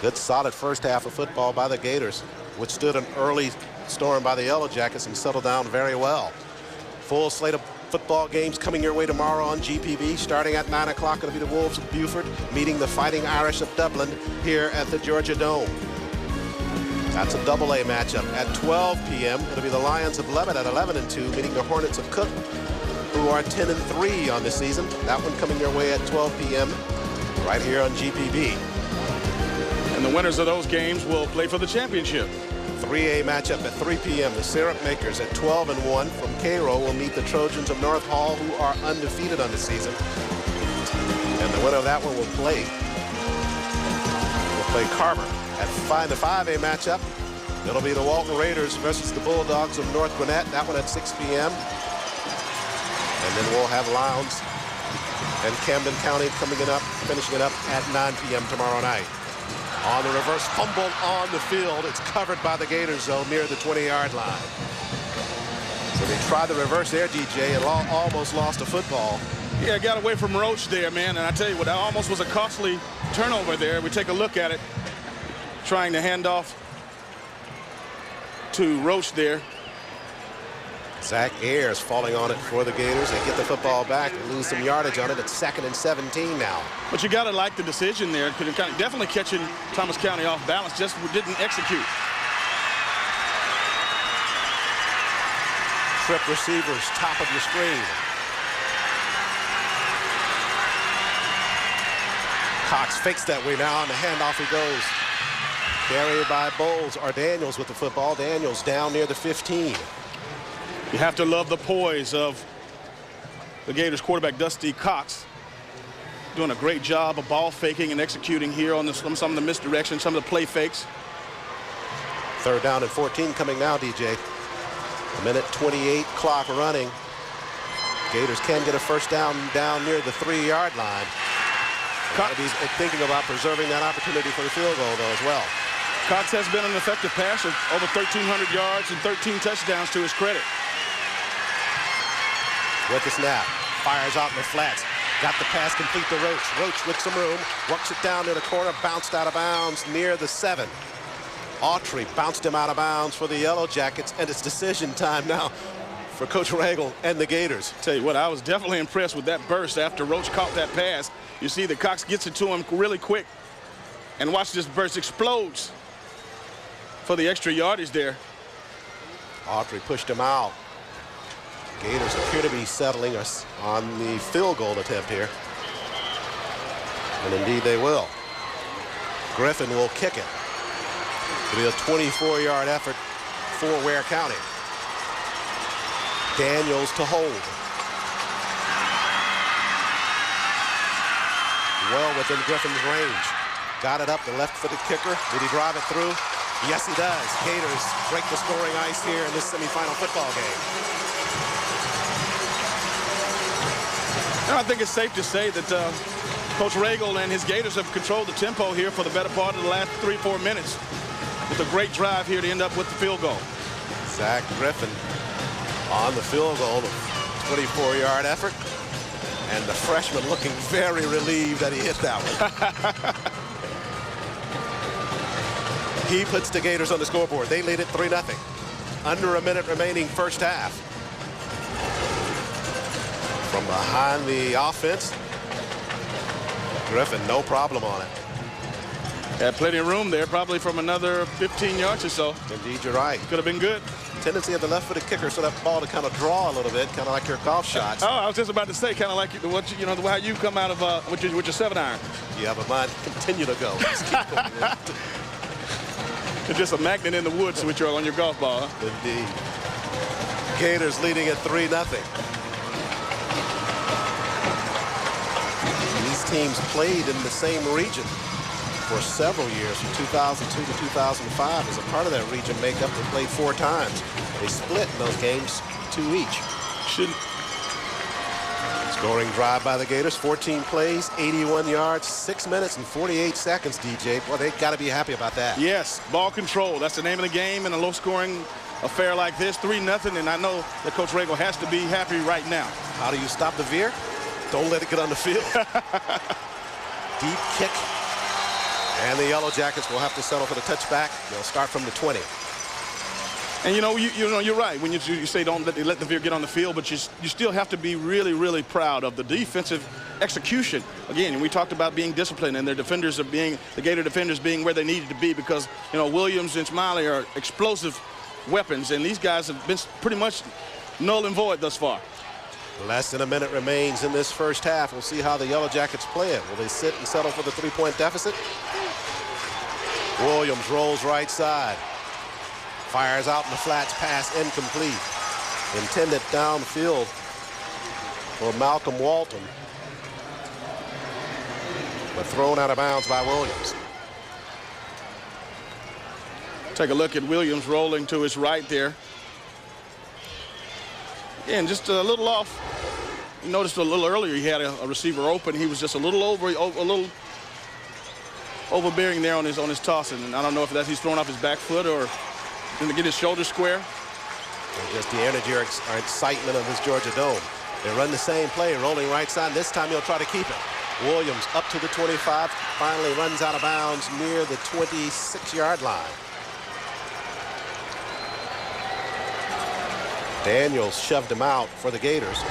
Good solid first half of football by the Gators. Withstood an early storm by the Yellow Jackets and settled down very well. Full slate of football games coming your way tomorrow on GPB. Starting at 9 o'clock, it'll be the Wolves of Beaufort meeting the Fighting Irish of Dublin here at the Georgia Dome. That's a AA matchup. At 12 p.m., it'll be the Lions of Lebanon at 11-2 meeting the Hornets of Cook, who are 10-3 on the season. That one coming your way at 12 p.m. right here on GPB. And the winners of those games will play for the championship. 3A matchup at 3 p.m. The Syrup Makers at 12-1 from Cairo will meet the Trojans of North Hall, who are undefeated on the season. And the winner of that one will play Carver. At the 5A matchup, it'll be the Walton Raiders versus the Bulldogs of North Gwinnett. That one at 6 p.m. And then we'll have Lowndes and Camden County finishing it up at 9 p.m. tomorrow night. On the reverse fumble on the field. It's covered by the Gators, though, near the 20-yard line. So they tried the reverse there, DJ, and almost lost a football. Yeah, got away from Roach there, man. And I tell you what, that almost was a costly turnover there. We take a look at it. Trying to hand off to Roach there. Zach Ayers falling on it for the Gators. They get the football back and lose some yardage on it. It's 2nd and 17 now. But you got to like the decision there. Definitely catching Thomas County off balance. Just didn't execute. Trip receivers, top of your screen. Cox fakes that way now, and the handoff he goes. Carried by Bowles or Daniels with the football. Daniels down near the 15. You have to love the poise of the Gators quarterback, Dusty Cox. Doing a great job of ball faking and executing here on some of the misdirection, some of the play fakes. 3rd down and 14 coming now, DJ. 1:28 clock running. Gators can get a first down near the 3-yard line. He's thinking about preserving that opportunity for the field goal, though, as well. Cox has been an effective passer, over 1,300 yards and 13 touchdowns to his credit. With the snap, fires out in the flats. Got the pass complete to Roach. Roach with some room, works it down to the corner, bounced out of bounds near the 7. Autry bounced him out of bounds for the Yellow Jackets, and it's decision time now for Coach Ragel and the Gators. Tell you what, I was definitely impressed with that burst after Roach caught that pass. You see that Cox gets it to him really quick, and watch this burst explodes for the extra yardage there. Autry pushed him out. Gators appear to be settling us on the field goal attempt here. And indeed they will. Griffin will kick it. It'll be a 24-yard effort for Ware County. Daniels to hold. Well within Griffin's range. Got it up, the left-footed kicker. Did he drive it through? Yes, he does. Gators break the scoring ice here in this semifinal football game. I think it's safe to say that Coach Ragel and his Gators have controlled the tempo here for the better part of the last 3-4 minutes with a great drive here to end up with the field goal. Zach Griffin on the field goal, the 24-yard effort, and the freshman looking very relieved that he hit that one. He puts the Gators on the scoreboard. They lead it 3-0. Under a minute remaining first half. From behind the offense, Griffin, no problem on it. Had plenty of room there, probably from another 15 yards or so. Indeed, you're right. Could have been good. Tendency of the left-footed kicker so that ball to kind of draw a little bit, kind of like your golf shots. Oh, I was just about to say, kind of like how you come out of with your 7-iron. Yeah, but mine continue to go. Just keep going. It's just a magnet in the woods with on your golf ball. Huh? Indeed. Gators leading at 3-0. These teams played in the same region for several years, from 2002 to 2005. As a part of that region makeup, they played 4 times. They split in those games 2 each. Scoring drive by the Gators, 14 plays, 81 yards, 6 minutes and 48 seconds, DJ. Well, they got to be happy about that. Yes, ball control. That's the name of the game in a low-scoring affair like this, 3-0, and I know that Coach Ragle has to be happy right now. How do you stop the veer? Don't let it get on the field. Deep kick. And the Yellow Jackets will have to settle for the touchback. They'll start from the 20. And you're right when you say don't let the veer get on the field, but you still have to be really, really proud of the defensive execution. Again, we talked about being disciplined and their defenders the Gator defenders being where they needed to be, because Williams and Smiley are explosive weapons, and these guys have been pretty much null and void thus far. Less than a minute remains in this first half. We'll see how the Yellow Jackets play it. Will they sit and settle for the 3-point deficit? Williams rolls right side. Fires out in the flats, pass incomplete. Intended downfield for Malcolm Walton, but thrown out of bounds by Williams. Take a look at Williams rolling to his right there. Again, just a little off. You noticed a little earlier he had a receiver open. He was just a little overbearing there on his tossing, and I don't know if he's throwing off his back foot or to get his shoulder square. And just the energy or excitement of this Georgia Dome. They run the same play, rolling right side. This time he'll try to keep it. Williams up to the 25, finally runs out of bounds near the 26-yard line. Daniels shoved him out for the Gators.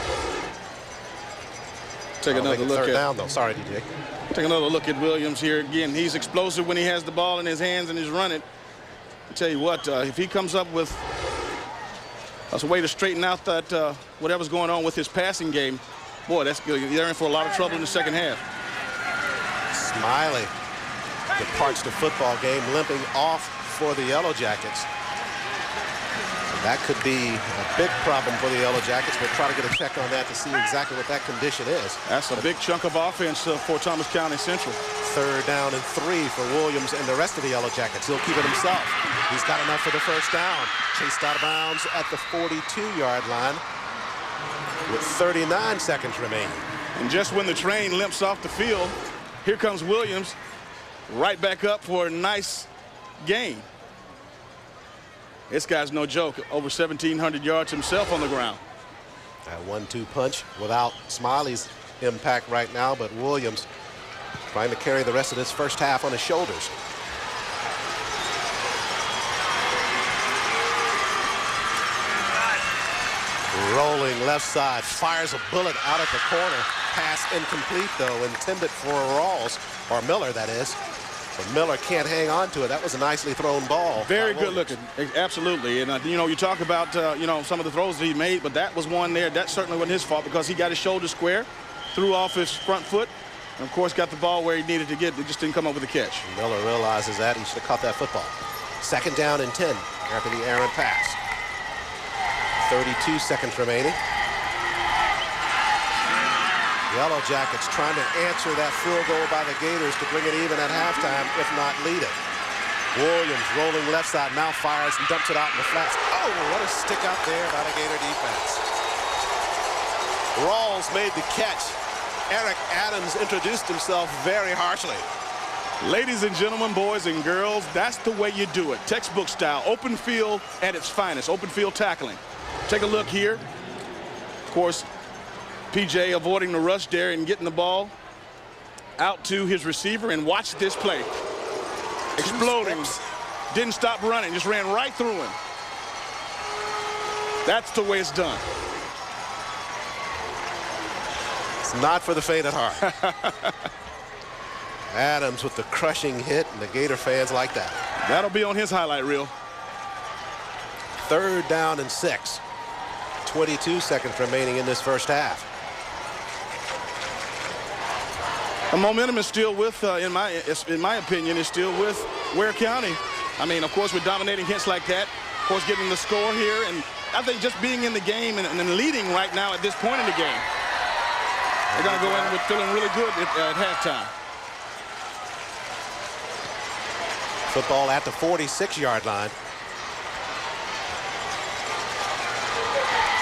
Take another look third at down though. Sorry, DJ. Take another look at Williams here. Again, he's explosive when he has the ball in his hands and he's running. I tell you what, if he comes up with a way to straighten out that whatever's going on with his passing game, boy, that's good. They're in for a lot of trouble in the second half. Smiley departs the football game limping off for the Yellow Jackets. That could be a big problem for the Yellow Jackets. We'll try to get a check on that to see exactly what that condition is. That's a big chunk of offense for Thomas County Central. Third down and 3 for Williams and the rest of the Yellow Jackets. He'll keep it himself. He's got enough for the first down. Chased out of bounds at the 42-yard line with 39 seconds remaining. And just when the train limps off the field, here comes Williams right back up for a nice gain. This guy's no joke. Over 1,700 yards himself on the ground. That 1-2 punch without Smiley's impact right now, but Williams trying to carry the rest of this first half on his shoulders. Rolling left side, fires a bullet out at the corner. Pass incomplete though, intended for Rawls, or Miller that is. But Miller can't hang on to it. That was a nicely thrown ball. Very good looking, absolutely. And you talk about some of the throws that he made, but that was one there. That certainly wasn't his fault because he got his shoulder square, threw off his front foot, and of course got the ball where he needed to get. It just didn't come up with a catch. Miller realizes that he should have caught that football. Second down and 10 after the errant pass. 32 seconds remaining. Yellow Jackets trying to answer that field goal by the Gators to bring it even at halftime, if not lead it. Williams rolling left side, now fires and dumps it out in the flats. Oh, what a stick out there by the Gator defense. Rawls made the catch. Eric Adams introduced himself very harshly. Ladies and gentlemen, boys and girls, that's the way you do it. Textbook style, open field at its finest, open field tackling. Take a look here. Of course, PJ avoiding the rush there and getting the ball out to his receiver, and watch this play. Exploding, didn't stop running, just ran right through him. That's the way it's done. It's not for the faint at heart. Adams with the crushing hit, and the Gator fans like that. That'll be on his highlight reel. Third down and 6. 22 seconds remaining in this first half. The momentum is still with, in my opinion, is still with Ware County. I mean, of course, with dominating hits like that, of course, getting the score here, and I think just being in the game and leading right now at this point in the game. They're going to go in with feeling really good at halftime. Football at the 46-yard line.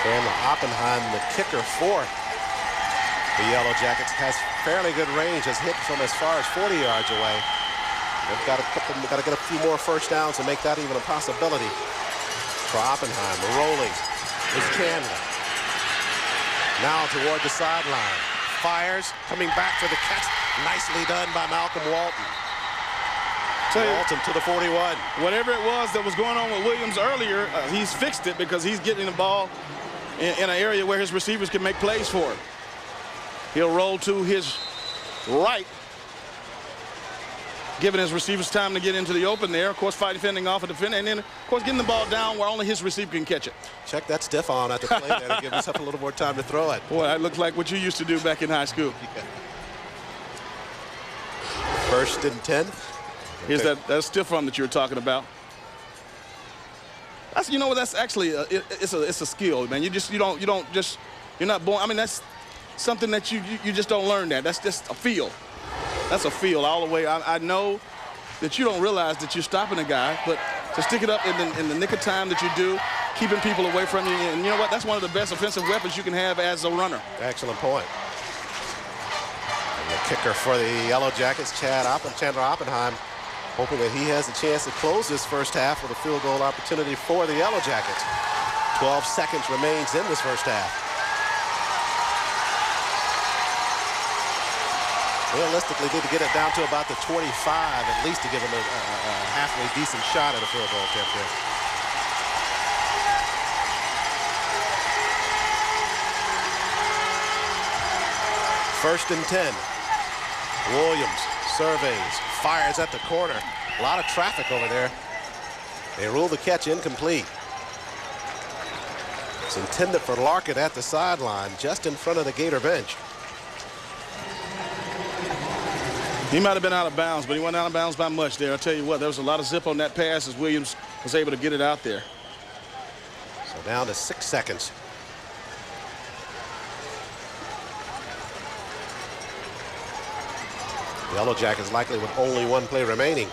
Chandler Oppenheim, the kicker for The Yellow Jackets has fairly good range, has hit from as far as 40 yards away. They've got to get a few more first downs to make that even a possibility. For Oppenheim, rolling is Chandler. Now toward the sideline. Fires, coming back for the catch. Nicely done by Malcolm Walton. Walton to the 41. Whatever it was that was going on with Williams earlier, he's fixed it because he's getting the ball in an area where his receivers can make plays for him. He'll roll to his right, giving his receivers time to get into the open there. Of course, fending off a defender, and then, of course, getting the ball down where only his receiver can catch it. Check that stiff arm at the play there to give himself a little more time to throw it. Boy, that looks like what you used to do back in high school. Yeah. 1st and 10. Here's that stiff arm that you were talking about. That's, you know what, that's actually it's a skill, man. You're not born. I mean, that's something that you just don't learn that. That's just a feel. That's a feel all the way. I know that you don't realize that you're stopping a guy, but to stick it up in the nick of time that you do, keeping people away from you, and you know what? That's one of the best offensive weapons you can have as a runner. Excellent point. And the kicker for the Yellow Jackets, Chandler Oppenheim, hoping that he has a chance to close this first half with a field goal opportunity for the Yellow Jackets. 12 seconds remains in this first half. Realistically, need to get it down to about the 25 at least to give them a halfway decent shot at a field goal attempt here. First and 10. Williams surveys, fires at the corner. A lot of traffic over there. They rule the catch incomplete. It's intended for Larkin at the sideline, just in front of the Gator bench. He might have been out of bounds, but he went out of bounds by much there. I'll tell you what, there was a lot of zip on that pass as Williams was able to get it out there. So down to 6 seconds. The Yellow Jackets likely with only one play remaining.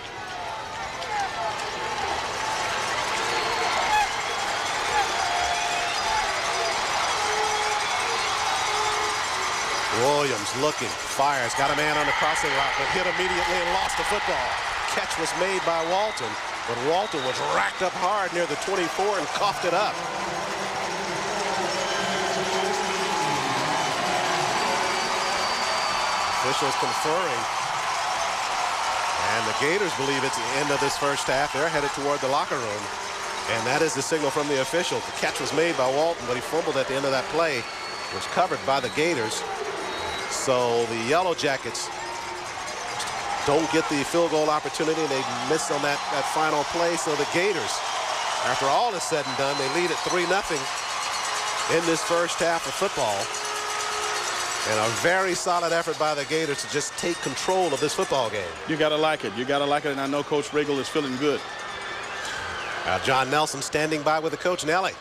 Williams looking, fires, got a man on the crossing route, but hit immediately and lost the football. Catch was made by Walton, but Walton was racked up hard near the 24 and coughed it up. Officials conferring. And the Gators believe it's the end of this first half. They're headed toward the locker room. And that is the signal from the official. The catch was made by Walton, but he fumbled at the end of that play. It was covered by the Gators. So the Yellow Jackets don't get the field goal opportunity. They miss on that final play. So the Gators, after all is said and done, they lead at 3-0 in this first half of football. And a very solid effort by the Gators to just take control of this football game. You got to like it. You got to like it, and I know Coach Riggle is feeling good. John Nelson standing by with the coach, Nelly.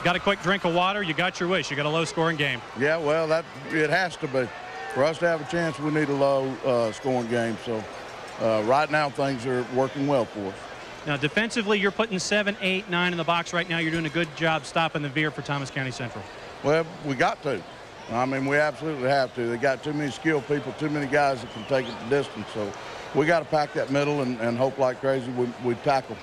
Got a quick drink of water, you got your wish. You got a low-scoring game. Yeah, well, it has to be. For us to have a chance, we need a low-scoring game. So right now, things are working well for us. Now, defensively, you're putting 7, 8, 9 in the box right now. You're doing a good job stopping the veer for Thomas County Central. Well, we got to. I mean, we absolutely have to. They got too many skilled people, too many guys that can take it the distance. So we got to pack that middle and hope like crazy we tackle.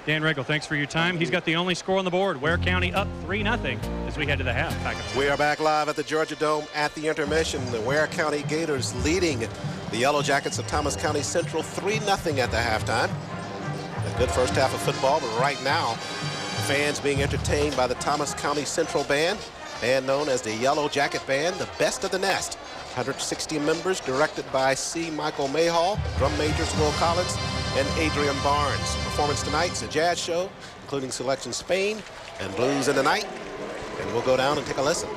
Dan Riggle, thanks for your time. He's got the only score on the board. Ware County up 3-0 as we head to the half. We are back live at the Georgia Dome at the intermission. The Ware County Gators leading the Yellow Jackets of Thomas County Central 3-0 at the halftime. A good first half of football, but right now, fans being entertained by the Thomas County Central Band known as the Yellow Jacket Band, the best of the nest. 160 members, directed by C. Michael Mayhall, drum majors Will Collins and Adrian Barnes. Performance tonight's a jazz show, including Selection Spain and Blues in the Night. And we'll go down and take a listen.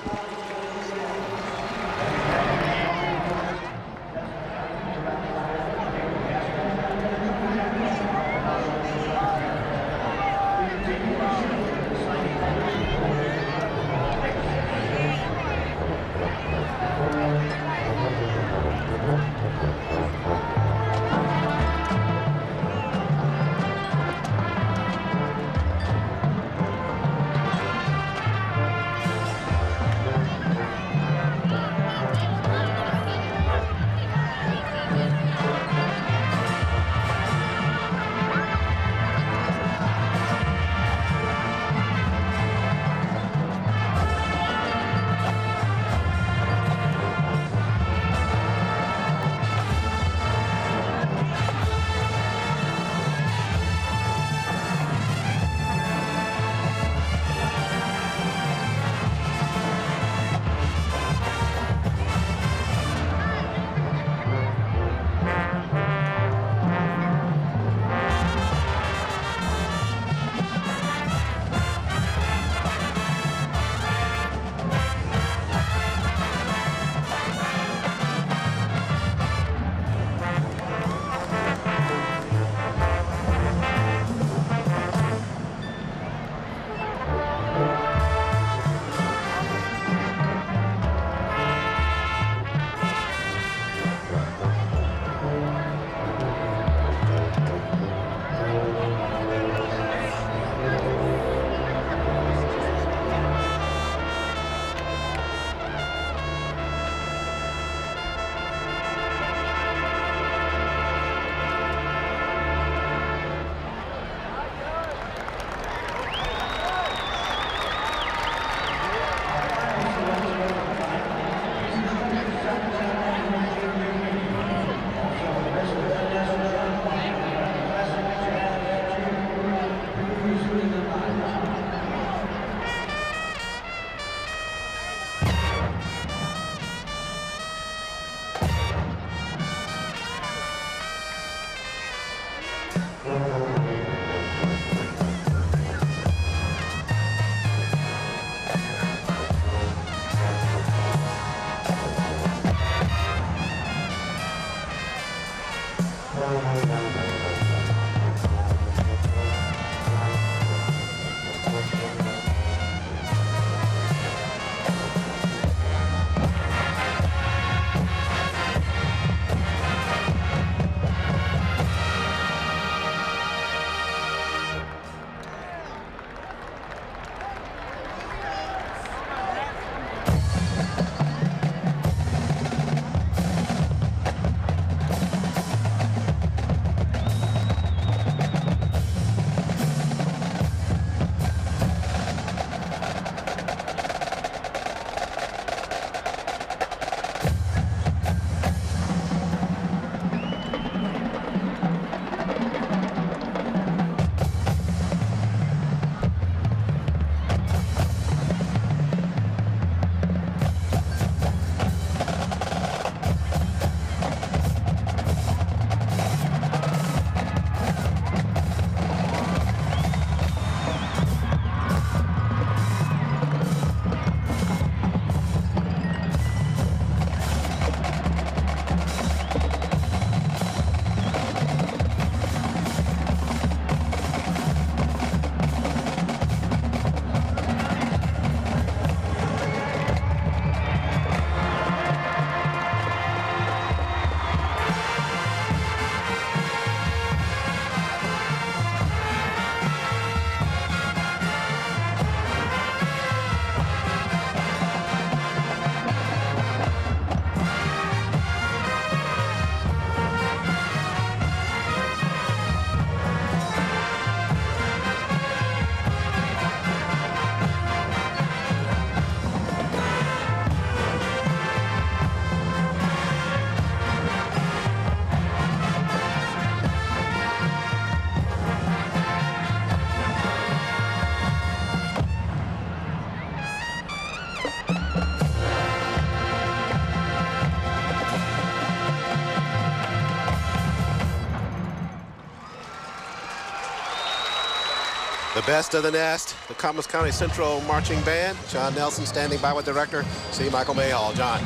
The best of the nest, the Thomas County Central Marching Band. John Nelson standing by with director C. Michael Mayhall. John.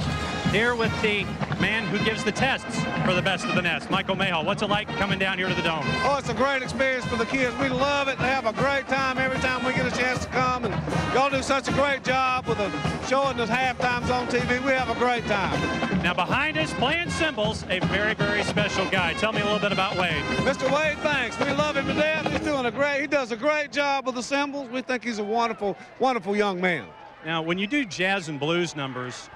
Here with the man who gives the tests for the best of the nest, Michael Mayhall. What's it like coming down here to the Dome? Oh, it's a great experience for the kids. We love it. They have a great time every time we get a chance to come. And y'all do such a great job with showing us half times on TV. We have a great time. Now behind us, playing cymbals, a very, very special guy. Tell me a little bit about Wade. Mr. Wade, thanks. We love him to death. He does a great job with the cymbals. We think he's a wonderful, wonderful young man. Now, when you do jazz and blues numbers,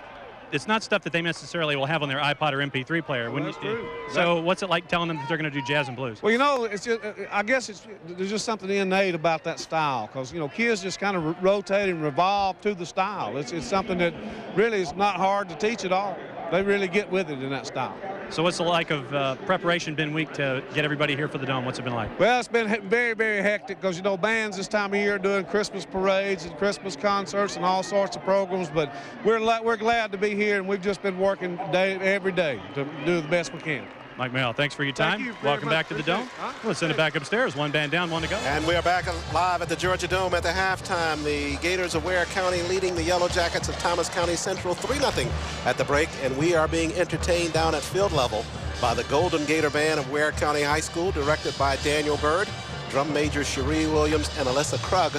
it's not stuff that they necessarily will have on their iPod or MP3 player. Well, that's true. So what's it like telling them that they're going to do jazz and blues? Well, you know, it's just, I guess there's just something innate about that style because, you know, kids just kind of rotate and revolve to the style. It's something that really is not hard to teach at all. They really get with it in that style. So what's the like of preparation been week to get everybody here for the Dome? What's it been like? Well, it's been very, very hectic because, you know, bands this time of year are doing Christmas parades and Christmas concerts and all sorts of programs, but we're glad to be here, and we've just been working every day to do the best we can. Mike Mayhall, thanks for your time. Thank you very Welcome much. back to the Dome. Huh? Let's send it back upstairs. One band down, one to go. And we are back live at the Georgia Dome at the halftime. The Gators of Ware County leading the Yellow Jackets of Thomas County Central 3-0 at the break, and we are being entertained down at field level by the Golden Gator Band of Ware County High School, directed by Daniel Bird, drum major Cherie Williams and Alyssa Krug.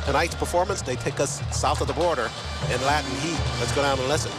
Tonight's performance, they take us south of the border in Latin Heat. Let's go down and listen.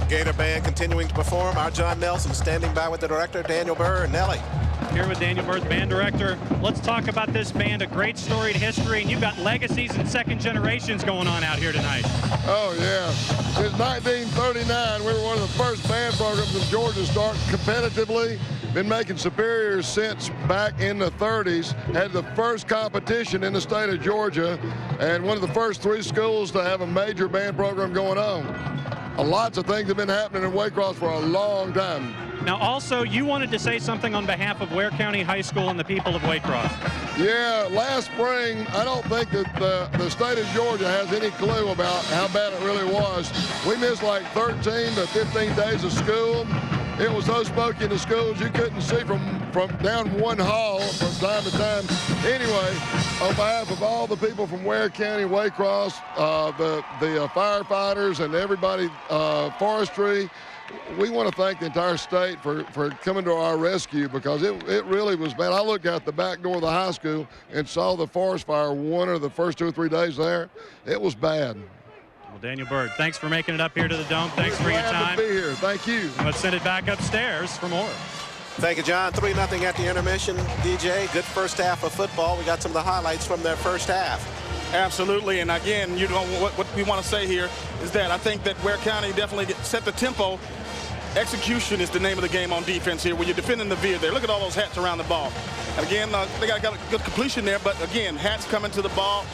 Gator Band continuing to perform. Our John Nelson standing by with the director, Daniel Burr and Nelly. Here with Daniel Burr, the band director. Let's talk about this band, a great storied history, and you've got legacies and second generations going on out here tonight. Oh, yeah. Since 1939, we were one of the first band programs in Georgia to start competitively. Been making superiors since back in the 30s. Had the first competition in the state of Georgia, and one of the first 3 schools to have a major band program going on. Lots of things have been happening in Waycross for a long time. Now, also, you wanted to say something on behalf of Ware County High School and the people of Waycross. Yeah, last spring, I don't think that the state of Georgia has any clue about how bad it really was. We missed like 13 to 15 days of school. It was so smoky in the schools you couldn't see from down one hall from time to time. Anyway, on behalf of all the people from Ware County, Waycross, the firefighters and everybody, forestry, we want to thank the entire state for coming to our rescue, because it really was bad. I looked out the back door of the high school and saw the forest fire one of the first 2 or 3 days there. It was bad. Well, Daniel Bird, thanks for making it up here to the Dome. Thanks for your time. Glad to be here. Thank you. Let's send it back upstairs for more. Thank you, John. 3-0 at the intermission. DJ, good first half of football. We got some of the highlights from their first half. Absolutely, and again, you know, what we want to say here is that I think that Ware County definitely set the tempo. Execution is the name of the game on defense here, when you're defending the veer there. Look at all those hats around the ball. And again, they got a good completion there, but again, hats coming to the ball,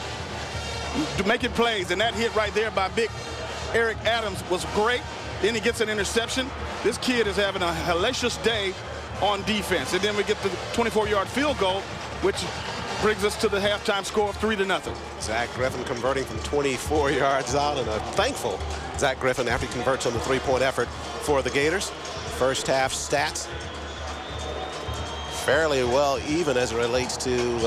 making plays, and that hit right there by big Eric Adams was great. Then he gets an interception. This kid is having a hellacious day on defense. And then we get the 24-yard field goal, which brings us to the halftime score of 3-0. Zach Griffin converting from 24 yards out, and a thankful Zach Griffin after he converts on the 3-point effort for the Gators. First half stats fairly well even as it relates to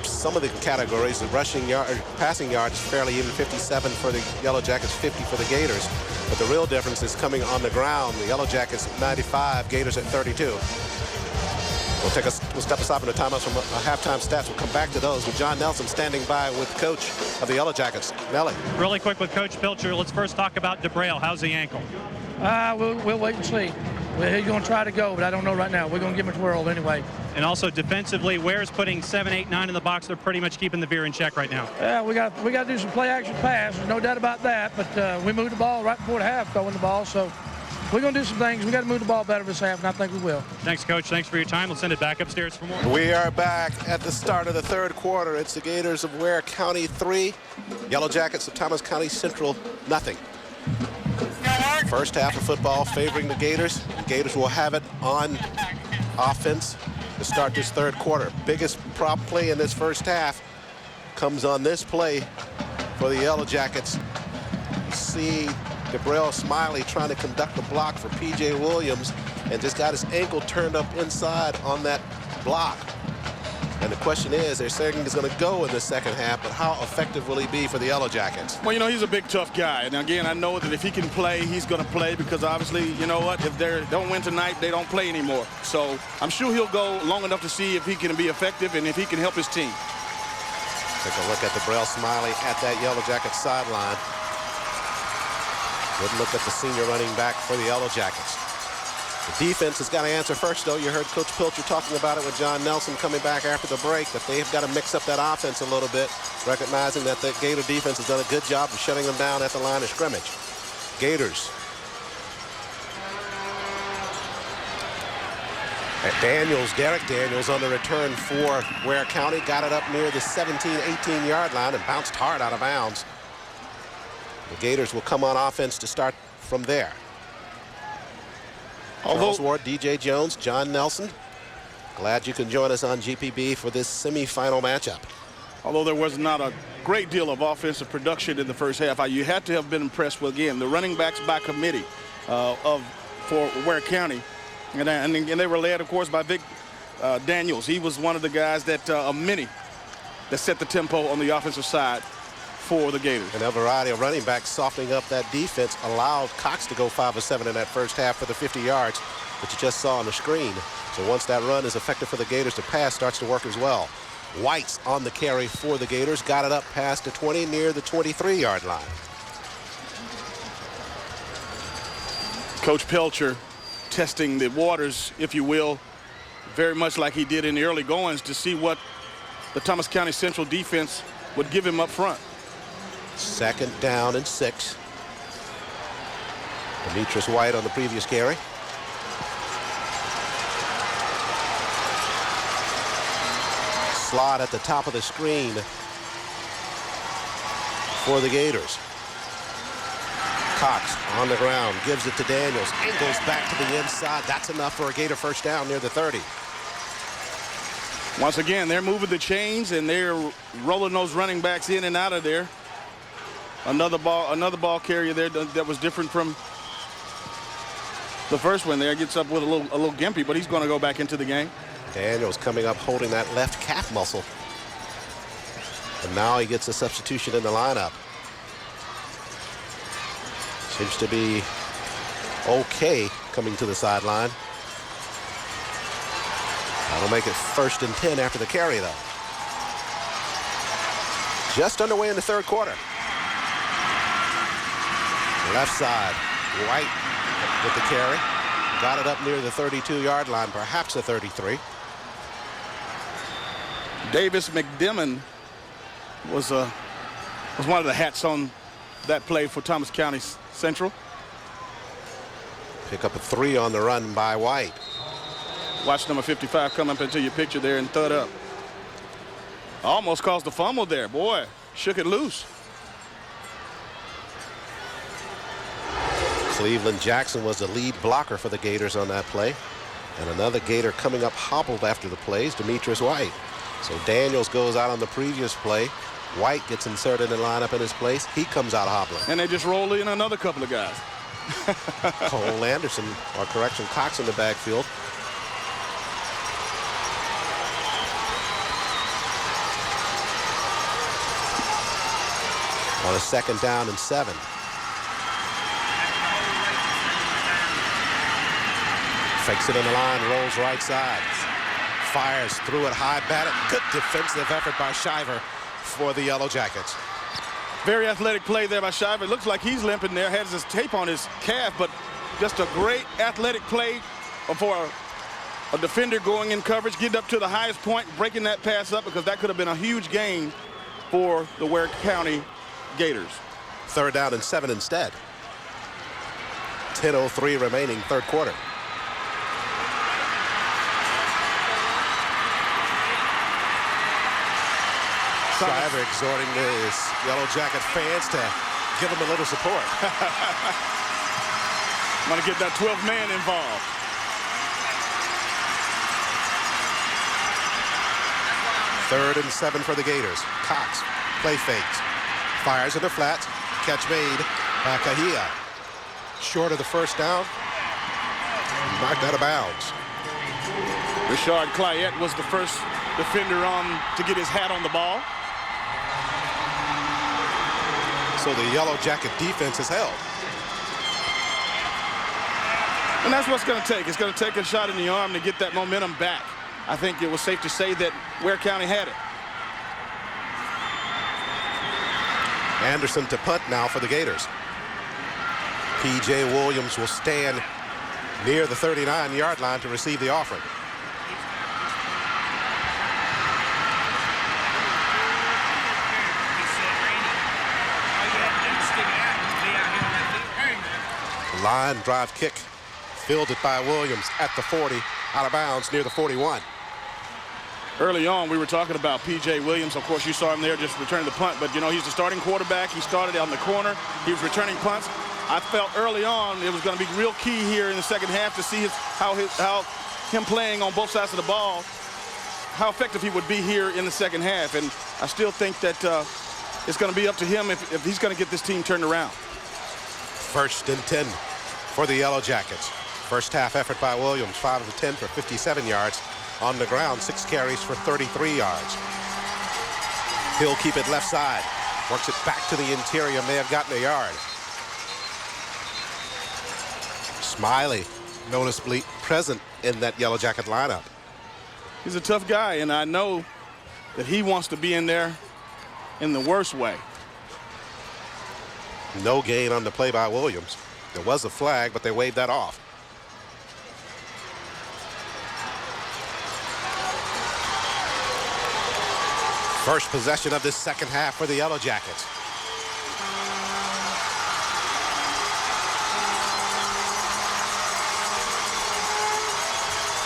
some of the categories. The rushing yard, passing yards fairly even, 57 for the Yellow Jackets, 50 for the Gators. But the real difference is coming on the ground. The Yellow Jackets 95, Gators at 32. We'll step aside from the timeouts from halftime stats. We'll come back to those with John Nelson standing by with coach of the Yellow Jackets, Nelly. Really quick with Coach Pilcher, let's first talk about DeBrail. How's the ankle? We'll wait and see. He's going to try to go, but I don't know right now. We're going to give him a twirl anyway. And also defensively, Ware's putting 7, 8, 9 in the box. They're pretty much keeping the veer in check right now. Yeah, we got to do some play action pass. There's no doubt about that. But we moved the ball right before the half, throwing the ball. So we're going to do some things. We got to move the ball better this half, and I think we will. Thanks, Coach. Thanks for your time. Let's send it back upstairs for more. We are back at the start of the third quarter. It's the Gators of Ware County 3, Yellow Jackets of Thomas County Central nothing. First half of football favoring the Gators. The Gators will have it on offense to start this third quarter. Biggest prop play in this first half comes on this play for the Yellow Jackets. You see DeBrail Smiley trying to conduct a block for P.J. Williams and just got his ankle turned up inside on that block. And the question is, they're saying he's going to go in the second half, but how effective will he be for the Yellow Jackets? Well, you know, he's a big, tough guy. And again, I know that if he can play, he's going to play, because obviously, you know what, if they don't win tonight, they don't play anymore. So I'm sure he'll go long enough to see if he can be effective and if he can help his team. Take a look at DeBrail Smiley at that Yellow Jackets sideline. Good look at the senior running back for the Yellow Jackets. The defense has got to answer first, though. You heard Coach Pilcher talking about it with John Nelson coming back after the break, that they've got to mix up that offense a little bit, recognizing that the Gator defense has done a good job of shutting them down at the line of scrimmage. Gators. Derek Daniels on the return for Ware County. Got it up near the 17, 18-yard line and bounced hard out of bounds. The Gators will come on offense to start from there. Charles Ward, DJ Jones, John Nelson. Glad you can join us on GPB for this semifinal matchup. Although there was not a great deal of offensive production in the first half, you had to have been impressed with, again, the running backs by committee for Ware County. And they were led, of course, by Vic Daniels. He was one of the guys that that set the tempo on the offensive side for the Gators. And a variety of running backs softening up that defense allowed Cox to go 5 of 7 in that first half for the 50 yards that you just saw on the screen. So once that run is effective for the Gators, the pass starts to work as well. White's on the carry for the Gators, got it up past the 20 near the 23-yard line. Coach Pelcher testing the waters, if you will, very much like he did in the early goings to see what the Thomas County Central defense would give him up front. 2nd down and 6. Demetrius White on the previous carry. Slot at the top of the screen for the Gators. Cox on the ground, gives it to Daniels, angles back to the inside. That's enough for a Gator first down near the 30. Once again, they're moving the chains and they're rolling those running backs in and out of there. Another ball carrier there that was different from the first one there. Gets up with a little gimpy, but he's going to go back into the game. Daniels coming up holding that left calf muscle. And now he gets a substitution in the lineup. Seems to be okay coming to the sideline. That'll make it 1st and 10 after the carry, though. Just underway in the 3rd quarter. Left side, White with the carry. Got it up near the 32-yard line, perhaps a 33. Davis McDimmon was one of the hats on that play for Thomas County Central. Pick up a 3 on the run by White. Watch number 55 come up into your picture there and thud up. Almost caused a fumble there. Boy, shook it loose. Cleveland Jackson was the lead blocker for the Gators on that play. And another Gator coming up hobbled after the plays, Demetrius White. So Daniels goes out on the previous play. White gets inserted in the lineup in his place. He comes out hobbling. And they just roll in another couple of guys. Cole Anderson, or correction, Cox in the backfield. On a 2nd down and 7. Fakes it in the line, rolls right side. Fires through it high, batted. Good defensive effort by Shiver for the Yellow Jackets. Very athletic play there by Shiver. Looks like he's limping there, has his tape on his calf, but just a great athletic play for a defender going in coverage, getting up to the highest point, breaking that pass up, because that could have been a huge gain for the Ware County Gators. 3rd down and 7 instead. 10:03 remaining, 3rd quarter. Shiver exhorting his Yellow Jacket fans to give him a little support. Want to get that 12th man involved. Third and 7 for the Gators. Cox, play fakes. Fires in the flats. Catch made by Kahia. Short of the first down. Knocked out of bounds. Richard Clayette was the first defender on to get his hat on the ball. So the Yellow Jacket defense is held. And that's what's going to take. It's going to take a shot in the arm to get that momentum back. I think it was safe to say that Ware County had it. Anderson to punt now for the Gators. P.J. Williams will stand near the 39-yard line to receive the offering. Line drive kick fielded by Williams at the 40, out of bounds near the 41. Early on, we were talking about P.J. Williams. Of course, you saw him there just returning the punt. But, you know, he's the starting quarterback. He started on the corner. He was returning punts. I felt early on it was going to be real key here in the second half to see how him playing on both sides of the ball, how effective he would be here in the second half. And I still think that it's going to be up to him if he's going to get this team turned around. 1st and 10 for the Yellow Jackets. First half effort by Williams, 5 of 10 for 57 yards. On the ground, 6 carries for 33 yards. He'll keep it left side. Works it back to the interior, may have gotten a yard. Smiley, noticeably present in that Yellow Jacket lineup. He's a tough guy, and I know that he wants to be in there in the worst way. No gain on the play by Williams. There was a flag, but they waved that off. First possession of this second half for the Yellow Jackets.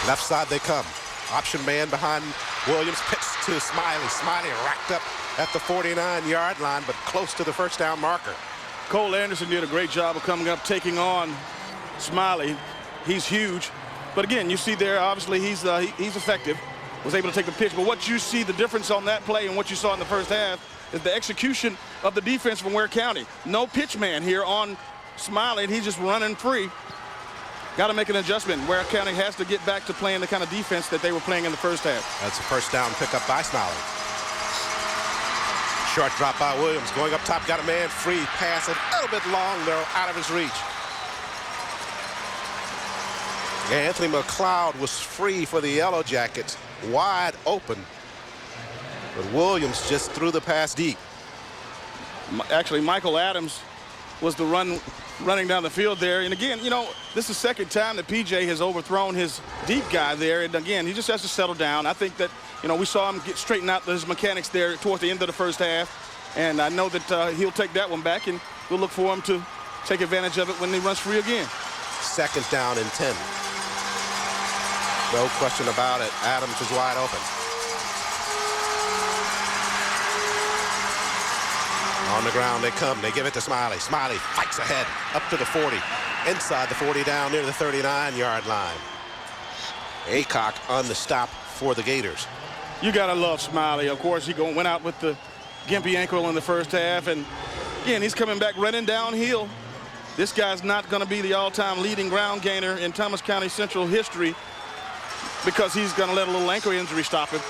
Left side they come. Option man behind Williams. Pitch to Smiley. Smiley racked up at the 49-yard line, but close to the first down marker. Cole Anderson did a great job of coming up, taking on Smiley. He's huge. But again, you see there, obviously, he's effective. Was able to take the pitch. But what you see, the difference on that play and what you saw in the first half is the execution of the defense from Ware County. No pitch man here on Smiley, and he's just running free. Got to make an adjustment. Ware County has to get back to playing the kind of defense that they were playing in the first half. That's a first down pickup by Smiley. Short drop by Williams. Going up top, got a man free. Pass a little bit long, though, out of his reach. Anthony McLeod was free for the Yellow Jackets, wide open. But Williams just threw the pass deep. Actually, Michael Adams was the running down the field there. And again, you know, this is the second time that PJ has overthrown his deep guy there. And again, he just has to settle down. I think that, you know, we saw him get straightened out his mechanics there towards the end of the first half. And I know that he'll take that one back, and we'll look for him to take advantage of it when he runs free again. Second down and 10. No question about it. Adams is wide open. On the ground they come. They give it to Smiley. Smiley fights ahead up to the 40. Inside the 40, down near the 39-yard line. Aycock on the stop for the Gators. You got to love Smiley. Of course, he went out with the gimpy ankle in the first half. And again, he's coming back running downhill. This guy's not going to be the all-time leading ground gainer in Thomas County Central history, because he's going to let a little ankle injury stop him.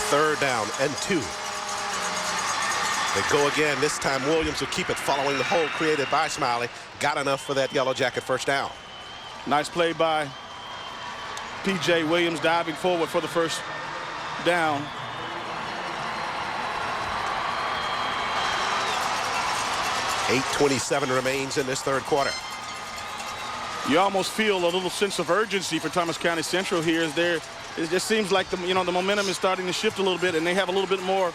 Third down and 2. They go again. This time Williams will keep it, following the hole created by Smiley. Got enough for that Yellow Jacket first down. Nice play by P.J. Williams, diving forward for the first down. .8:27 remains in this third quarter. You almost feel a little sense of urgency for Thomas County Central here. It just seems like the momentum is starting to shift a little bit, and they have a little bit more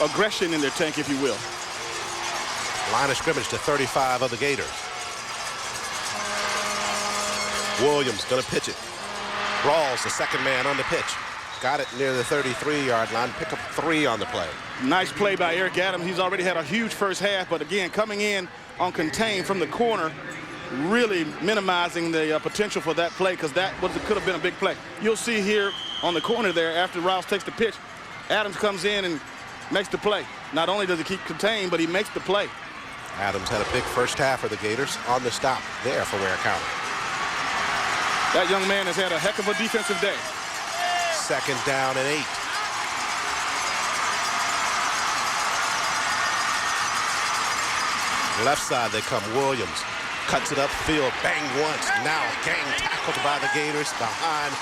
aggression in their tank, if you will. Line of scrimmage to 35 of the Gators. Williams going to pitch it. Rawls, the second man on the pitch. Got it near the 33-yard line. Pick up 3 on the play. Nice play by Eric Adams. He's already had a huge first half, but again, coming in on contain from the corner, really minimizing the potential for that play, because that could have been a big play. You'll see here on the corner there, after Rawls takes the pitch, Adams comes in and makes the play. Not only does he keep contained, but he makes the play. Adams had a big first half for the Gators on the stop there for Ware County. That young man has had a heck of a defensive day. Second down and 8. Left side they come. Williams cuts it upfield, banged once. Now gang tackled by the Gators behind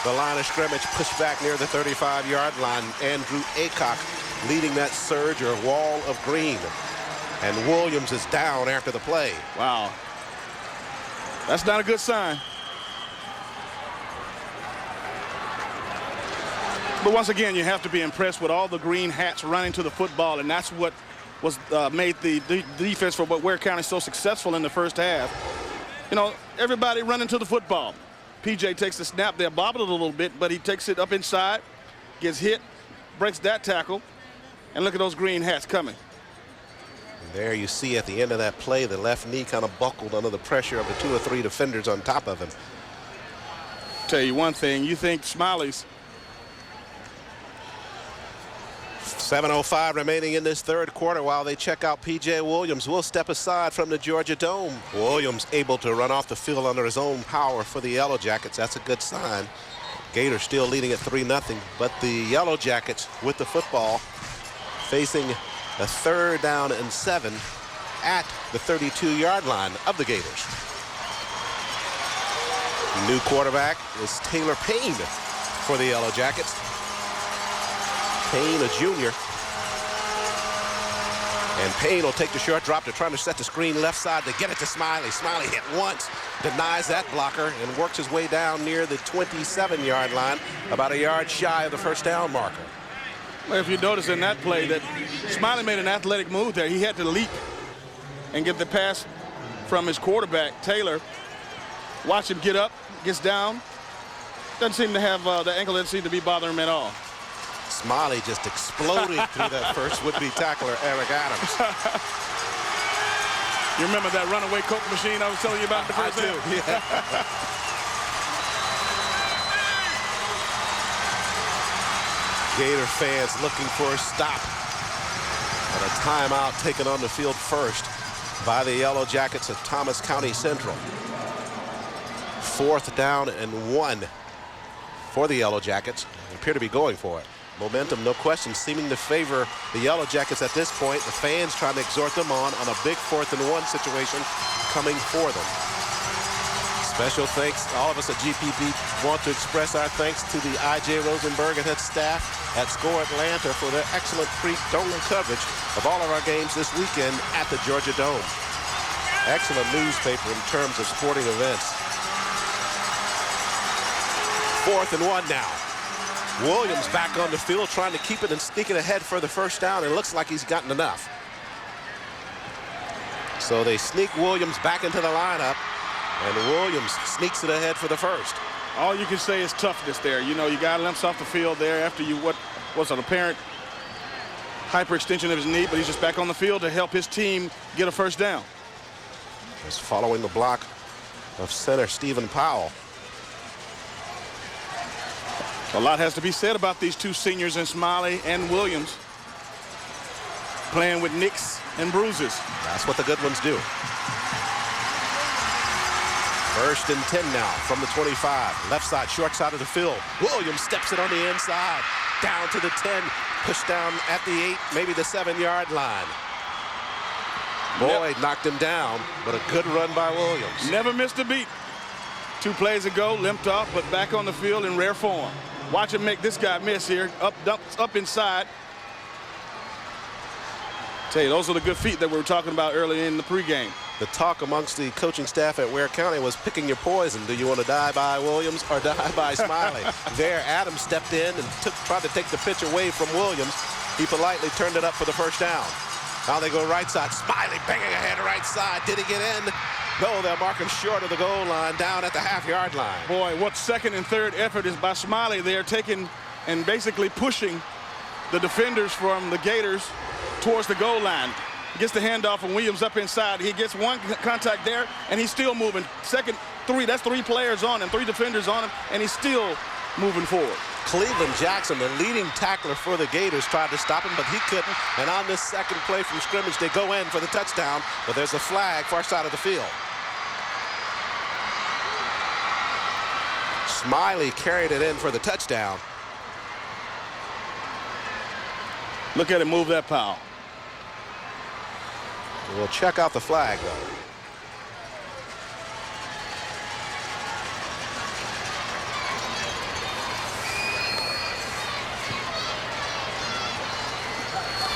the line of scrimmage, pushed back near the 35-yard line. Andrew Aycock leading that surge or wall of green. And Williams is down after the play. Wow. That's not a good sign. But once again, you have to be impressed with all the green hats running to the football, and that's what was made the defense for Ware County so successful in the first half. You know, everybody running to the football. PJ takes the snap there, bobbled it a little bit, but he takes it up inside, gets hit, breaks that tackle, and look at those green hats coming. And there you see at the end of that play, the left knee kind of buckled under the pressure of the 2 or 3 defenders on top of him. Tell you one thing, you think Smiley's 7:05 remaining in this third quarter while they check out P.J. Williams. Will step aside from the Georgia Dome. Williams able to run off the field under his own power for the Yellow Jackets. That's a good sign. Gators still leading at 3-0, but the Yellow Jackets with the football facing a 3rd down and 7 at the 32-yard line of the Gators. New quarterback is Taylor Payne for the Yellow Jackets. Payne, a junior. And Payne will take the short drop. They're trying to set the screen left side to get it to Smiley. Smiley hit once, denies that blocker, and works his way down near the 27-yard line, about a yard shy of the first down marker. Well, if you notice in that play that Smiley made an athletic move there. He had to leap and get the pass from his quarterback, Taylor. Watch him get up, gets down. Doesn't seem to have, the ankle doesn't seem to be bothering him at all. Smiley just exploded through that first would-be tackler, Eric Adams. You remember that runaway Coke machine I was telling you about the first time? Yeah. Gator fans looking for a stop. And a timeout taken on the field first by the Yellow Jackets of Thomas County Central. 4th down and 1 for the Yellow Jackets. They appear to be going for it. Momentum, no question, seeming to favor the Yellow Jackets at this point. The fans trying to exhort them on a big 4th and 1 situation coming for them. Special thanks. All of us at GPB want to express our thanks to the I.J. Rosenberg and his staff at Score Atlanta for their excellent pre-Dome coverage of all of our games this weekend at the Georgia Dome. Excellent newspaper in terms of sporting events. 4th and 1 now. Williams back on the field trying to keep it and sneaking ahead for the first down. It looks like he's gotten enough. So they sneak Williams back into the lineup, and Williams sneaks it ahead for the first. All you can say is toughness there. You know, you got limps off the field there after what was an apparent hyperextension of his knee, but he's just back on the field to help his team get a first down. He's following the block of center Stephen Powell. A lot has to be said about these two seniors in Smiley and Williams playing with nicks and bruises. That's what the good ones do. 1st and 10 now from the 25. Left side, short side of the field. Williams steps it on the inside. Down to the 10. Pushed down at the 8, maybe the 7-yard line. Boyd knocked him down, but a good run by Williams. Never missed a beat. 2 plays ago, limped off, but back on the field in rare form. Watch him make this guy miss here. Up inside. Tell you, those are the good feet that we were talking about earlier in the pregame. The talk amongst the coaching staff at Ware County was picking your poison. Do you want to die by Williams or die by Smiley? There, Adams stepped in and tried to take the pitch away from Williams. He politely turned it up for the first down. Now they go right side. Smiley banging ahead right side. Did he get in? No, they'll mark him short of the goal line, down at the half-yard line. Boy, what 2nd and 3rd effort is by Smiley there, taking and basically pushing the defenders from the Gators towards the goal line. He gets the handoff from Williams up inside. He gets one contact there, and he's still moving. 2nd, 3, that's 3 players on him, 3 defenders on him, and he's still moving forward. Cleveland Jackson, the leading tackler for the Gators, tried to stop him, but he couldn't. And on this second play from scrimmage, they go in for the touchdown, but there's a flag far side of the field. Smiley carried it in for the touchdown. Look at him move that Powell. We'll check out the flag, though.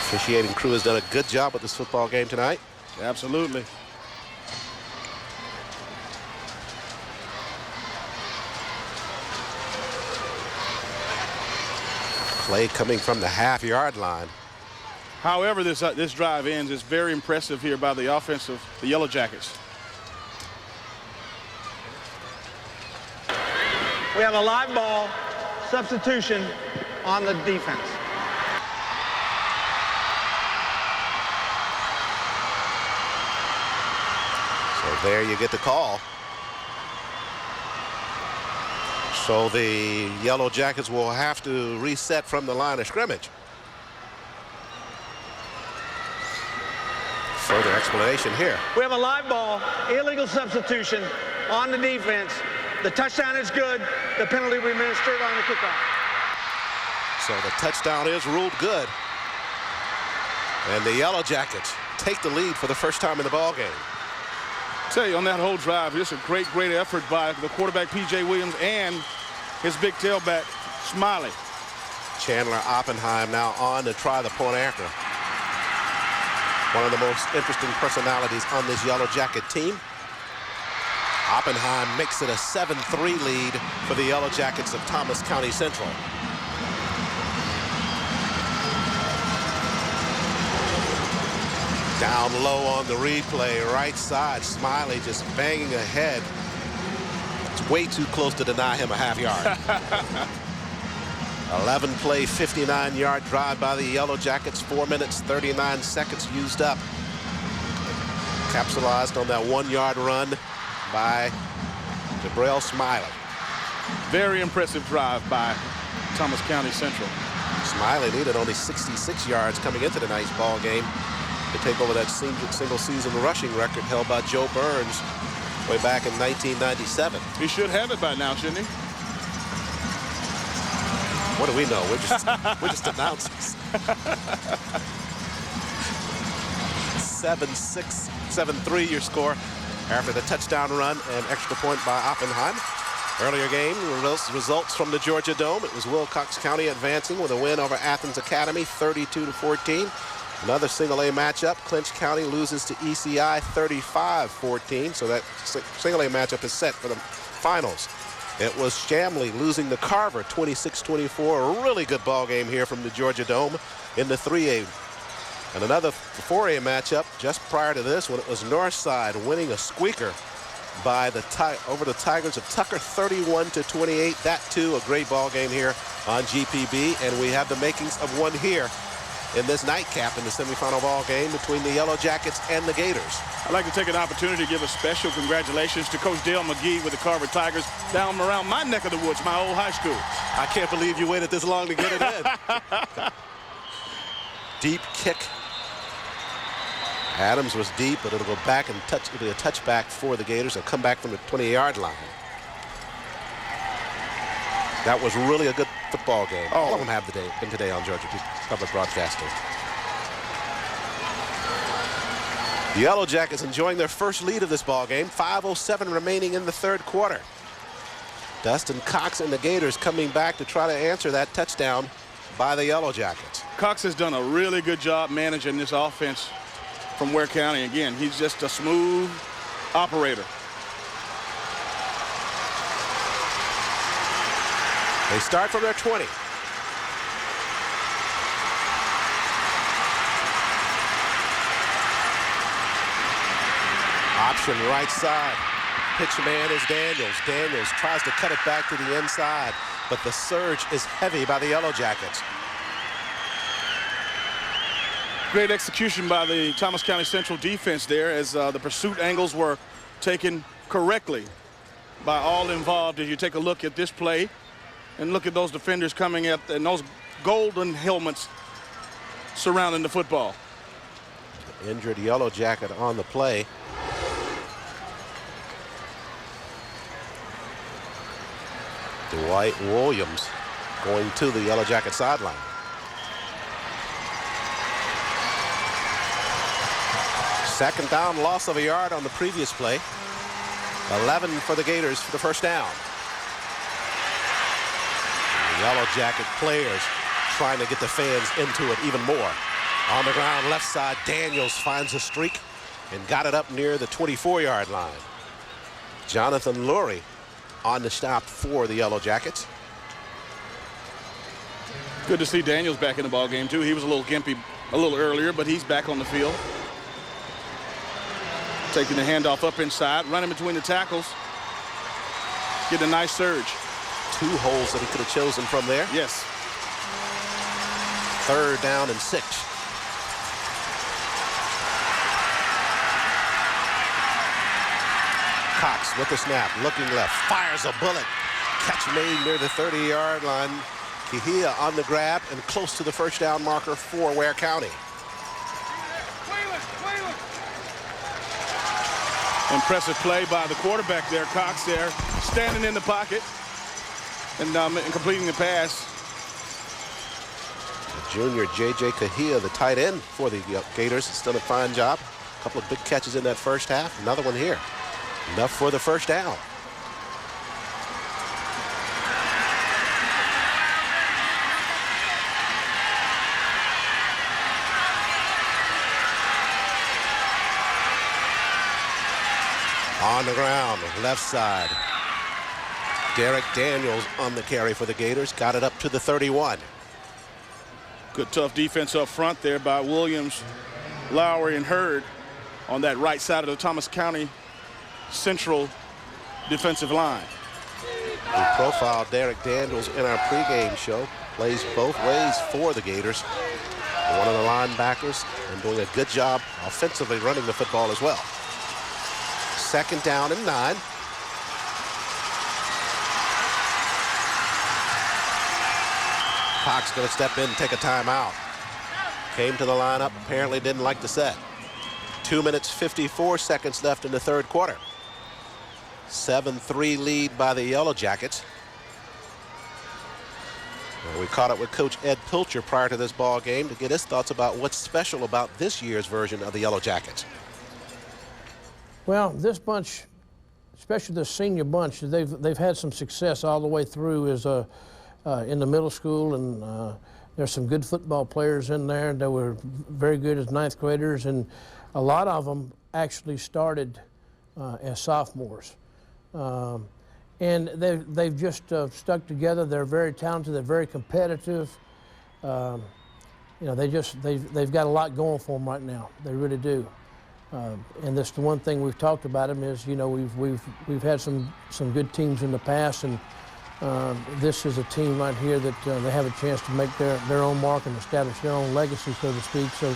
Officiating crew has done a good job with this football game tonight. Absolutely. Play coming from the half-yard line. However this drive ends, it's very impressive here by the offense of the Yellow Jackets. We have a live ball substitution on the defense. So there you get the call. So the Yellow Jackets will have to reset from the line of scrimmage. Further explanation here. We have a live ball, illegal substitution on the defense. The touchdown is good. The penalty we administered on the kickoff. So the touchdown is ruled good. And the Yellow Jackets take the lead for the first time in the ball game. Tell you, on that whole drive, just a great effort by the quarterback P.J. Williams and his big tailback Smiley. Chandler Oppenheim now on to try the point after. one of the most interesting personalities on this Yellow Jacket team. Oppenheim makes it a 7-3 lead for the Yellow Jackets of Thomas County Central. Down low on the replay, right side, Smiley just banging ahead. It's way too close to deny him a half yard. 11 play, 59-yard drive by the Yellow Jackets, 4 minutes, 39 seconds used up. Capitalized on that 1-yard run by Jabril Smiley. Very impressive drive by Thomas County Central. Smiley needed only 66 yards coming into tonight's ball game to take over that single season rushing record held by Joe Burns way back in 1997. He should have it by now, shouldn't he? What do we know? We're just announcers. 7-6, 7-3 your score after the touchdown run and extra point by Oppenheim. Earlier game results from the Georgia Dome. It was Wilcox County advancing with a win over Athens Academy, 32-14. Another single-A matchup. Clinch County loses to ECI 35-14. So that single-A matchup is set for the finals. It was Shamley losing to Carver 26-24. A really good ball game here from the Georgia Dome in the 3A. And another 4A matchup just prior to this when it was Northside winning a squeaker by over the Tigers of Tucker 31-28. That too a great ball game here on GPB, and we have the makings of one here in this nightcap in the semifinal ball game between the Yellow Jackets and the Gators. I'd like to take an opportunity to give a special congratulations to Coach Dale McGee with the Carver Tigers down around my neck of the woods, my old high school. I can't believe you waited this long to get it in. Deep kick. Adams was deep, but it'll go back and it'll be a touchback for the Gators. They'll come back from the 20-yard line. That was really a good football game. All of them have been today on Georgia Public Broadcasting. The Yellow Jackets enjoying their first lead of this ball game. 5:07 remaining in the third quarter. Dustin Cox and the Gators coming back to try to answer that touchdown by the Yellow Jackets. Cox has done a really good job managing this offense from Ware County. Again, he's just a smooth operator. They start from their 20. Option right side. Pitch man is Daniels. Daniels tries to cut it back to the inside, but the surge is heavy by the Yellow Jackets. Great execution by the Thomas County Central defense there as the pursuit angles were taken correctly by all involved. As you take a look at this play and look at those defenders coming at and those golden helmets surrounding the football. Injured Yellow Jacket on the play. Dwight Williams going to the Yellow Jacket sideline. Second down, loss of a yard on the previous play. 11 for the Gators for the first down. The Yellow Jacket players trying to get the fans into it even more. On the ground, left side, Daniels finds a streak and got it up near the 24-yard line. Jonathan Lurie on the stop for the Yellow Jackets. Good to see Daniels back in the ball game too. He was a little gimpy a little earlier, but he's back on the field. Taking the handoff up inside, running between the tackles. Get a nice surge. 2 holes that he could have chosen from there. Yes. Third down and 6. Cox with the snap, looking left, fires a bullet. Catch made near the 30-yard line. Kihia on the grab and close to the first down marker for Ware County. Impressive play by the quarterback there, Cox there, standing in the pocket and completing the pass. Junior J.J. Kihia, the tight end for the Gators, has done a fine job. A couple of big catches in that first half. Another one here. Enough for the first down. On the ground, left side. Derek Daniels on the carry for the Gators. Got it up to the 31. Good tough defense up front there by Williams, Lowry, and Hurd on that right side of the Thomas County Central defensive line. We profiled Derek Daniels in our pregame show. Plays both ways for the Gators. One of the linebackers and doing a good job offensively running the football as well. 2nd down and 9. Cox going to step in and take a timeout. Came to the lineup, apparently didn't like the set. 2 minutes, 54 seconds left in the 3rd quarter. 7-3 lead by the Yellow Jackets. Well, we caught up with Coach Ed Pilcher prior to this ball game to get his thoughts about what's special about this year's version of the Yellow Jackets. Well, this bunch, especially the senior bunch, they've had some success all the way through in the middle school, and there's some good football players in there that were very good as 9th graders, and a lot of them actually started as sophomores. And they've just stuck together. They're very talented. They're very competitive. You know, they've got a lot going for them right now. They really do. And that's the one thing we've talked about them is, you know, we've had some good teams in the past, and this is a team right here that they have a chance to make their own mark and establish their own legacy, so to speak. So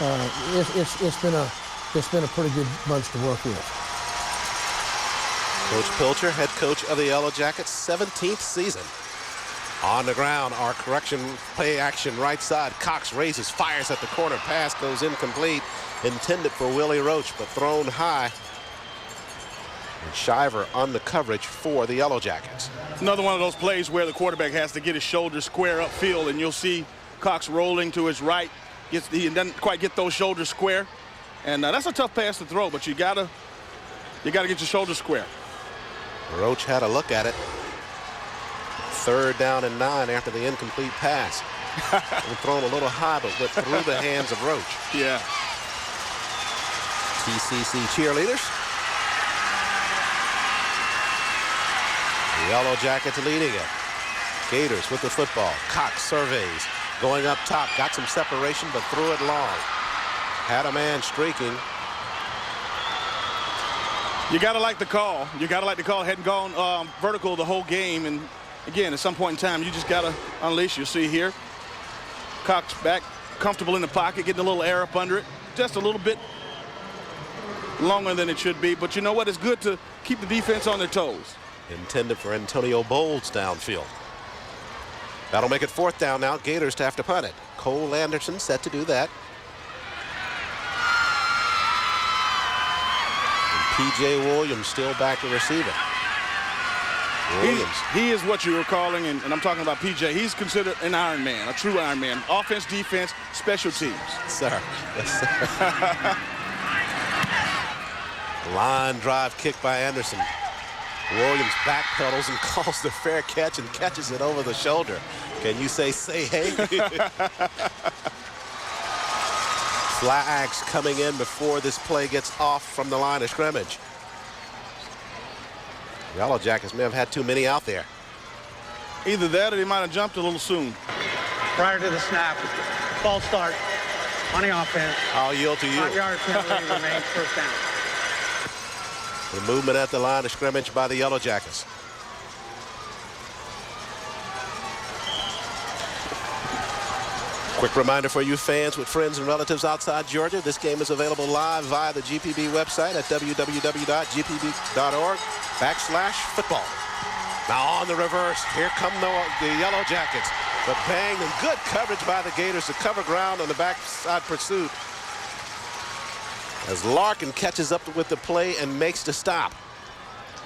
it's been a pretty good bunch to work with. Coach Pilcher, head coach of the Yellow Jackets, 17th season. On the ground, our correction play action right side. Cox raises, fires at the corner. Pass goes incomplete. Intended for Willie Roach, but thrown high. And Shiver on the coverage for the Yellow Jackets. Another one of those plays where the quarterback has to get his shoulders square upfield, and you'll see Cox rolling to his right. He doesn't quite get those shoulders square. And that's a tough pass to throw, but you gotta get your shoulders square. Roach had a look at it. 3rd down and 9 after the incomplete pass. Thrown a little high, but went through the hands of Roach. Yeah. TCC cheerleaders. The Yellow Jackets leading it. Gators with the football. Cox surveys. Going up top. Got some separation, but threw it long. Had a man streaking. You got to like the call. You got to like the call. Hadn't gone vertical the whole game. And, again, at some point in time, you just got to unleash. You'll see here. Cox back, comfortable in the pocket, getting a little air up under it. Just a little bit longer than it should be. But you know what? It's good to keep the defense on their toes. Intended for Antonio Bolds downfield. That'll make it 4th down now. Gators to have to punt it. Cole Anderson set to do that. P.J. Williams still back to receive it. Williams. He is what you were calling, and I'm talking about P.J. He's considered an Iron Man, a true Iron Man. Offense, defense, special teams. Sir. Yes, sir. Line drive kick by Anderson. Williams backpedals and calls the fair catch and catches it over the shoulder. Can you say hey? Flags coming in before this play gets off from the line of scrimmage. Yellow Jackets may have had too many out there. Either that or they might have jumped a little soon. Prior to the snap, false start on the offense. I'll yield to you. 5-yard penalty remains 1st down. The movement at the line of scrimmage by the Yellow Jackets. Quick reminder for you fans with friends and relatives outside Georgia, this game is available live via the GPB website at www.gpb.org/football. Now on the reverse, here come the Yellow Jackets. But bang, and good coverage by the Gators to cover ground on the backside pursuit. As Larkin catches up with the play and makes the stop.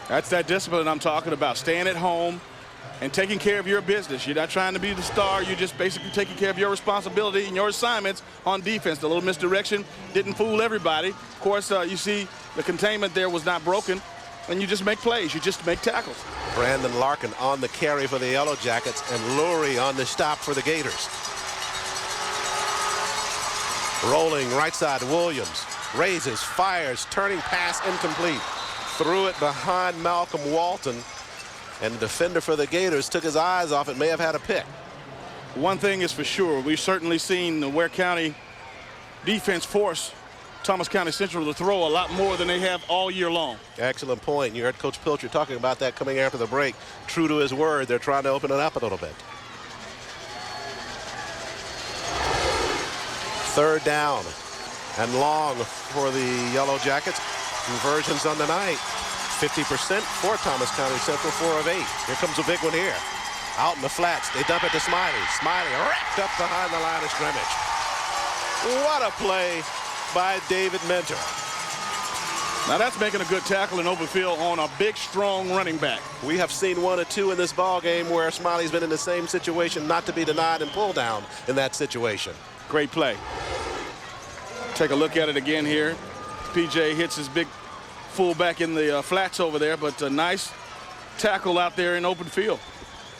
That's that discipline I'm talking about. Staying at home and taking care of your business. You're not trying to be the star. You're just basically taking care of your responsibility and your assignments on defense. The little misdirection didn't fool everybody. Of course, you see the containment there was not broken, and you just make plays. You just make tackles. Brandon Larkin on the carry for the Yellow Jackets, and Lurie on the stop for the Gators. Rolling right side, Williams raises, fires, turning pass incomplete. threw it behind Malcolm Walton, and the defender for the Gators took his eyes off it, may have had a pick. One thing is for sure, we've certainly seen the Ware County defense force Thomas County Central to throw a lot more than they have all year long. Excellent point. You heard Coach Pilcher talking about that coming after the break. True to his word, they're trying to open it up a little bit. Third down and long for the Yellow Jackets. Conversions on the night. 50% for Thomas County Central, 4 of 8. Here comes a big one here. Out in the flats, they dump it to Smiley. Smiley wrapped up behind the line of scrimmage. What a play by David Mentor. Now that's making a good tackle in open field on a big, strong running back. We have seen 1 or 2 in this ball game where Smiley's been in the same situation, not to be denied and pull down in that situation. Great play. Take a look at it again here. PJ hits his big fullback in the flats over there, but a nice tackle out there in open field.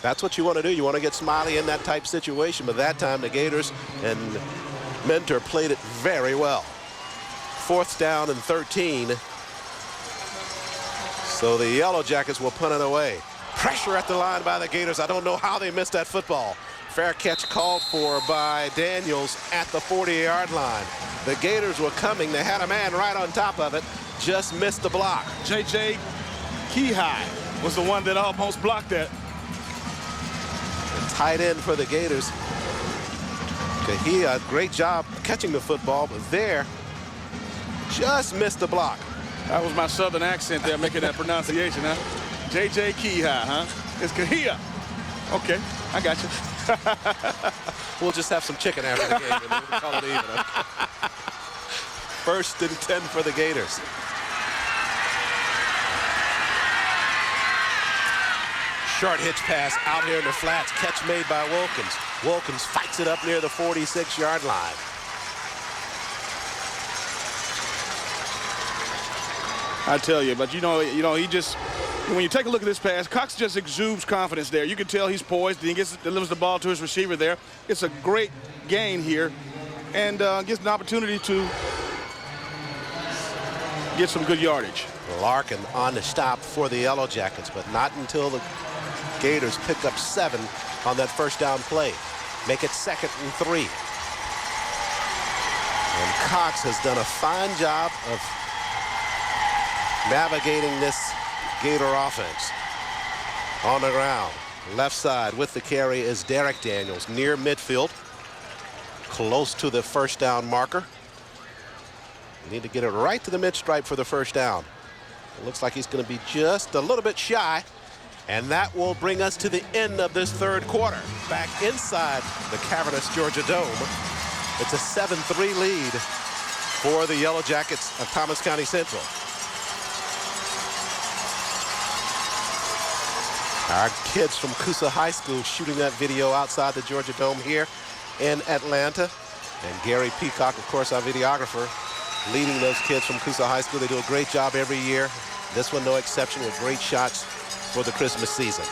That's what you want to do. You want to get Smiley in that type situation, but that time the Gators and Mentor played it very well. 4th down and 13. So the Yellow Jackets will punt it away. Pressure at the line by the Gators. I don't know how they missed that football. Fair catch called for by Daniels at the 40-yard line. The Gators were coming. They had a man right on top of it. Just missed the block. J.J. Keyhigh was the one that almost blocked that. The tight end for the Gators. Kahia, great job catching the football, but there, just missed the block. That was my southern accent there making that pronunciation, huh? J.J. Keyhigh, huh? It's Kahia. Okay, I got you. We'll just have some chicken after the game and then we'll call it even. 1st and 10 for the Gators. Short hitch pass out here in the flats. Catch made by Wilkins. Wilkins fights it up near the 46-yard line. I tell you, but you know, he just, when you take a look at this pass, Cox just exudes confidence there. You can tell he's poised. He delivers the ball to his receiver there. It's a great gain here, and gives an opportunity to get some good yardage. Larkin on the stop for the Yellow Jackets, but not until the Gators pick up 7 on that 1st down play. Make it 2nd and 3. And Cox has done a fine job of navigating this Gator offense. On the ground, left side with the carry is Derek Daniels near midfield, close to the 1st down marker. You need to get it right to the mid-stripe for the 1st down. It looks like he's going to be just a little bit shy, and that will bring us to the end of this 3rd quarter. Back inside the cavernous Georgia Dome, it's a 7-3 lead for the Yellow Jackets of Thomas County Central. Our kids from Coosa High School shooting that video outside the Georgia Dome here in Atlanta. And Gary Peacock, of course, our videographer, leading those kids from Coosa High School. They do a great job every year. This one, no exception, with great shots for the Christmas season.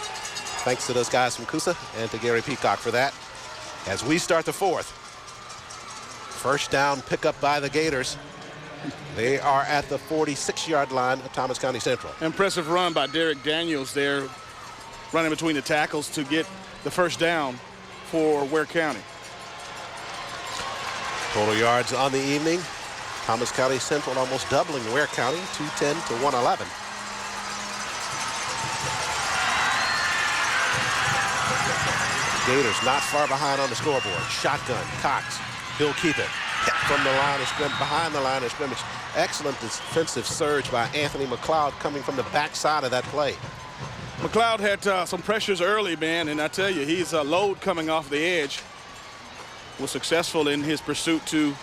Thanks to those guys from Coosa and to Gary Peacock for that. As we start the 4th. 1st down pickup by the Gators. They are at the 46-yard line of Thomas County Central. Impressive run by Derek Daniels there, running between the tackles to get the 1st down for Ware County. Total yards on the evening. Thomas County Central almost doubling Ware County, 210 to 111. Gators not far behind on the scoreboard. Shotgun, Cox, he'll keep it. Hit from the line of scrimmage, behind the line of scrimmage. Excellent defensive surge by Anthony McLeod coming from the backside of that play. McLeod had some pressures early, man, and I tell you, he's a load coming off the edge. Was successful in his pursuit to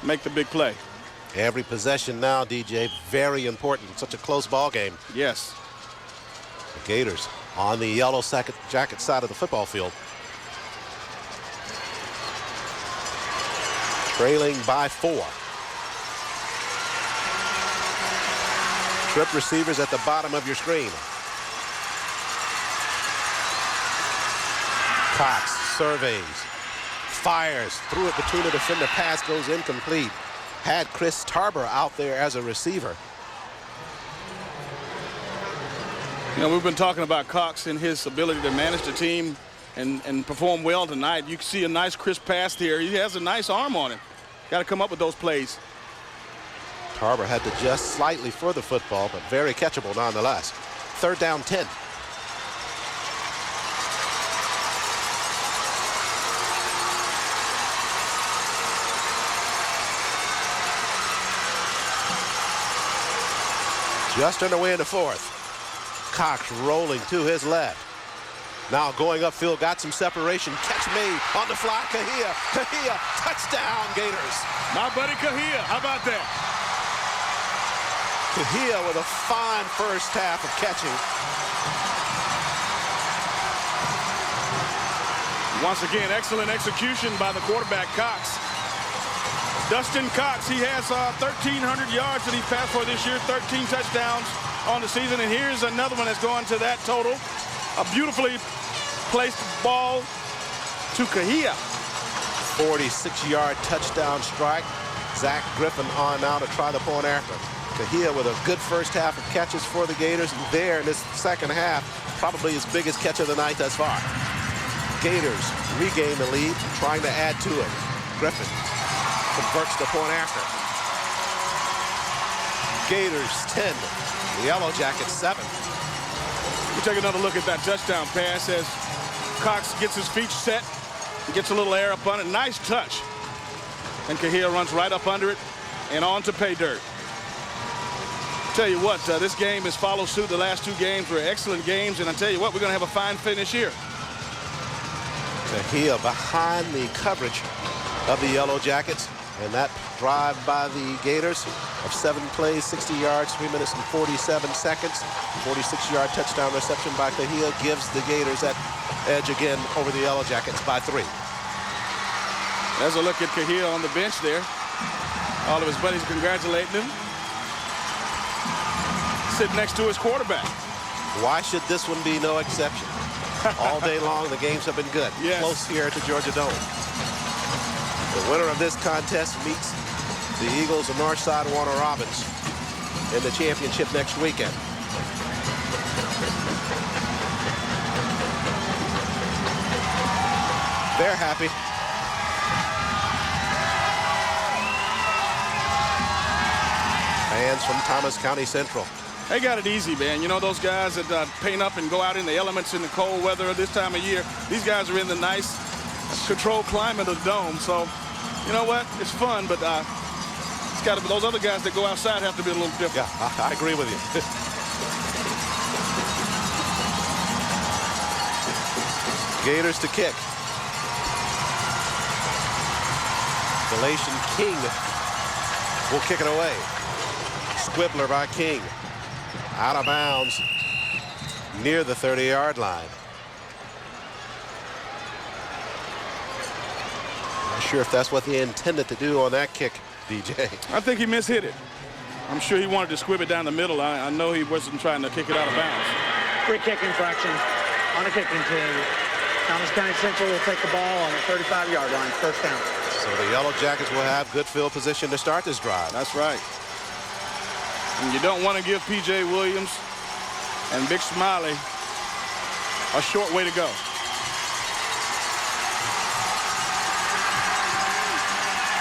make the big play. Every possession now, DJ, very important. Such a close ball game. Yes. The Gators on the Yellow Jacket side of the football field. Trailing by 4. Trip receivers at the bottom of your screen. Cox surveys, fires, threw it between the defender, pass goes incomplete. Had Chris Tarber out there as a receiver. You know, we've been talking about Cox and his ability to manage the team and perform well tonight. You can see a nice crisp pass here. He has a nice arm on him. Got to come up with those plays. Tarver had to adjust slightly for the football, but very catchable nonetheless. 3rd down 10. Just underway in the 4th. Cox rolling to his left. Now going upfield, got some separation. Catch made on the fly. Kahia, touchdown Gators. My buddy Kahia, how about that? Kahia with a fine first half of catching. Once again, excellent execution by the quarterback, Cox. Dustin Cox, he has 1,300 yards that he passed for this year, 13 touchdowns on the season, and here's another one that's going to that total. A beautifully placed ball to Kahia. 46-yard touchdown strike. Zach Griffin on now to try the point after. Kahia with a good first half of catches for the Gators, and there in this second half, probably his biggest catch of the night thus far. Gators regain the lead, trying to add to it. Griffin converts the point after. Gators 10, the Yellow Jackets 7. We take another look at that touchdown pass as Cox gets his feet set, gets a little air up on it. Nice touch. And Kahia runs right up under it and on to pay dirt. Tell you what, this game has followed suit. The last 2 games were excellent games, and I tell you what, we're going to have a fine finish here. Kahia behind the coverage of the Yellow Jackets, and that drive by the Gators of 7 plays, 60 yards, 3 minutes and 47 seconds. 46-yard touchdown reception by Kahia gives the Gators that edge again over the Yellow Jackets by 3. There's a look at Kahia on the bench there. All of his buddies congratulating him. Sitting next to his quarterback. Why should this one be no exception? All day long, the games have been good. Yes. Close here at the Georgia Dome. The winner of this contest meets the Eagles of Northside Warner Robins in the championship next weekend. They're happy. Fans from Thomas County Central. They got it easy, man. You know, those guys that paint up and go out in the elements in the cold weather this time of year, these guys are in the nice, controlled climate of the dome. So, you know what? It's fun, but it's got to be those other guys that go outside have to be a little different. Yeah, I agree with you. Gators to kick. Galatian King will kick it away. Squibbler by King. Out of bounds near the 30-yard line. Not sure if that's what they intended to do on that kick, DJ. I think he mishit it. I'm sure he wanted to squib it down the middle. I know he wasn't trying to kick it out of bounds. Free kick infraction on a kicking team. Thomas County Central will take the ball on the 35-yard line, 1st down. So the Yellow Jackets will have good field position to start this drive. That's right. And you don't want to give P.J. Williams and Big Smiley a short way to go.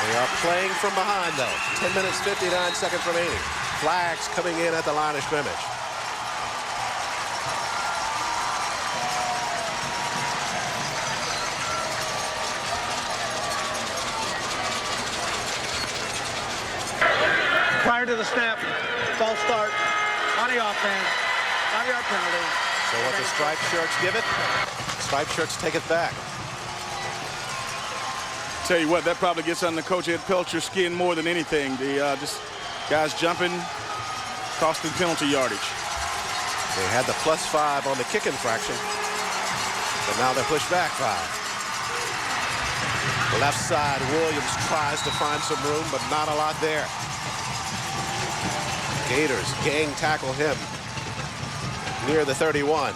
They are playing from behind, though. 10 minutes, 59 seconds remaining. Flags coming in at the line of scrimmage. Prior to the snap, false start on the offense, 5-yard penalty. So what the striped shirts give it, striped shirts take it back. Tell you what, that probably gets under Coach Ed Pelcher's skin more than anything. The just guys jumping, costing penalty yardage. They had the +5 on the kick infraction, but now they're pushed back 5. Left side, Williams tries to find some room, but not a lot there. Gators gang tackle him near the 31.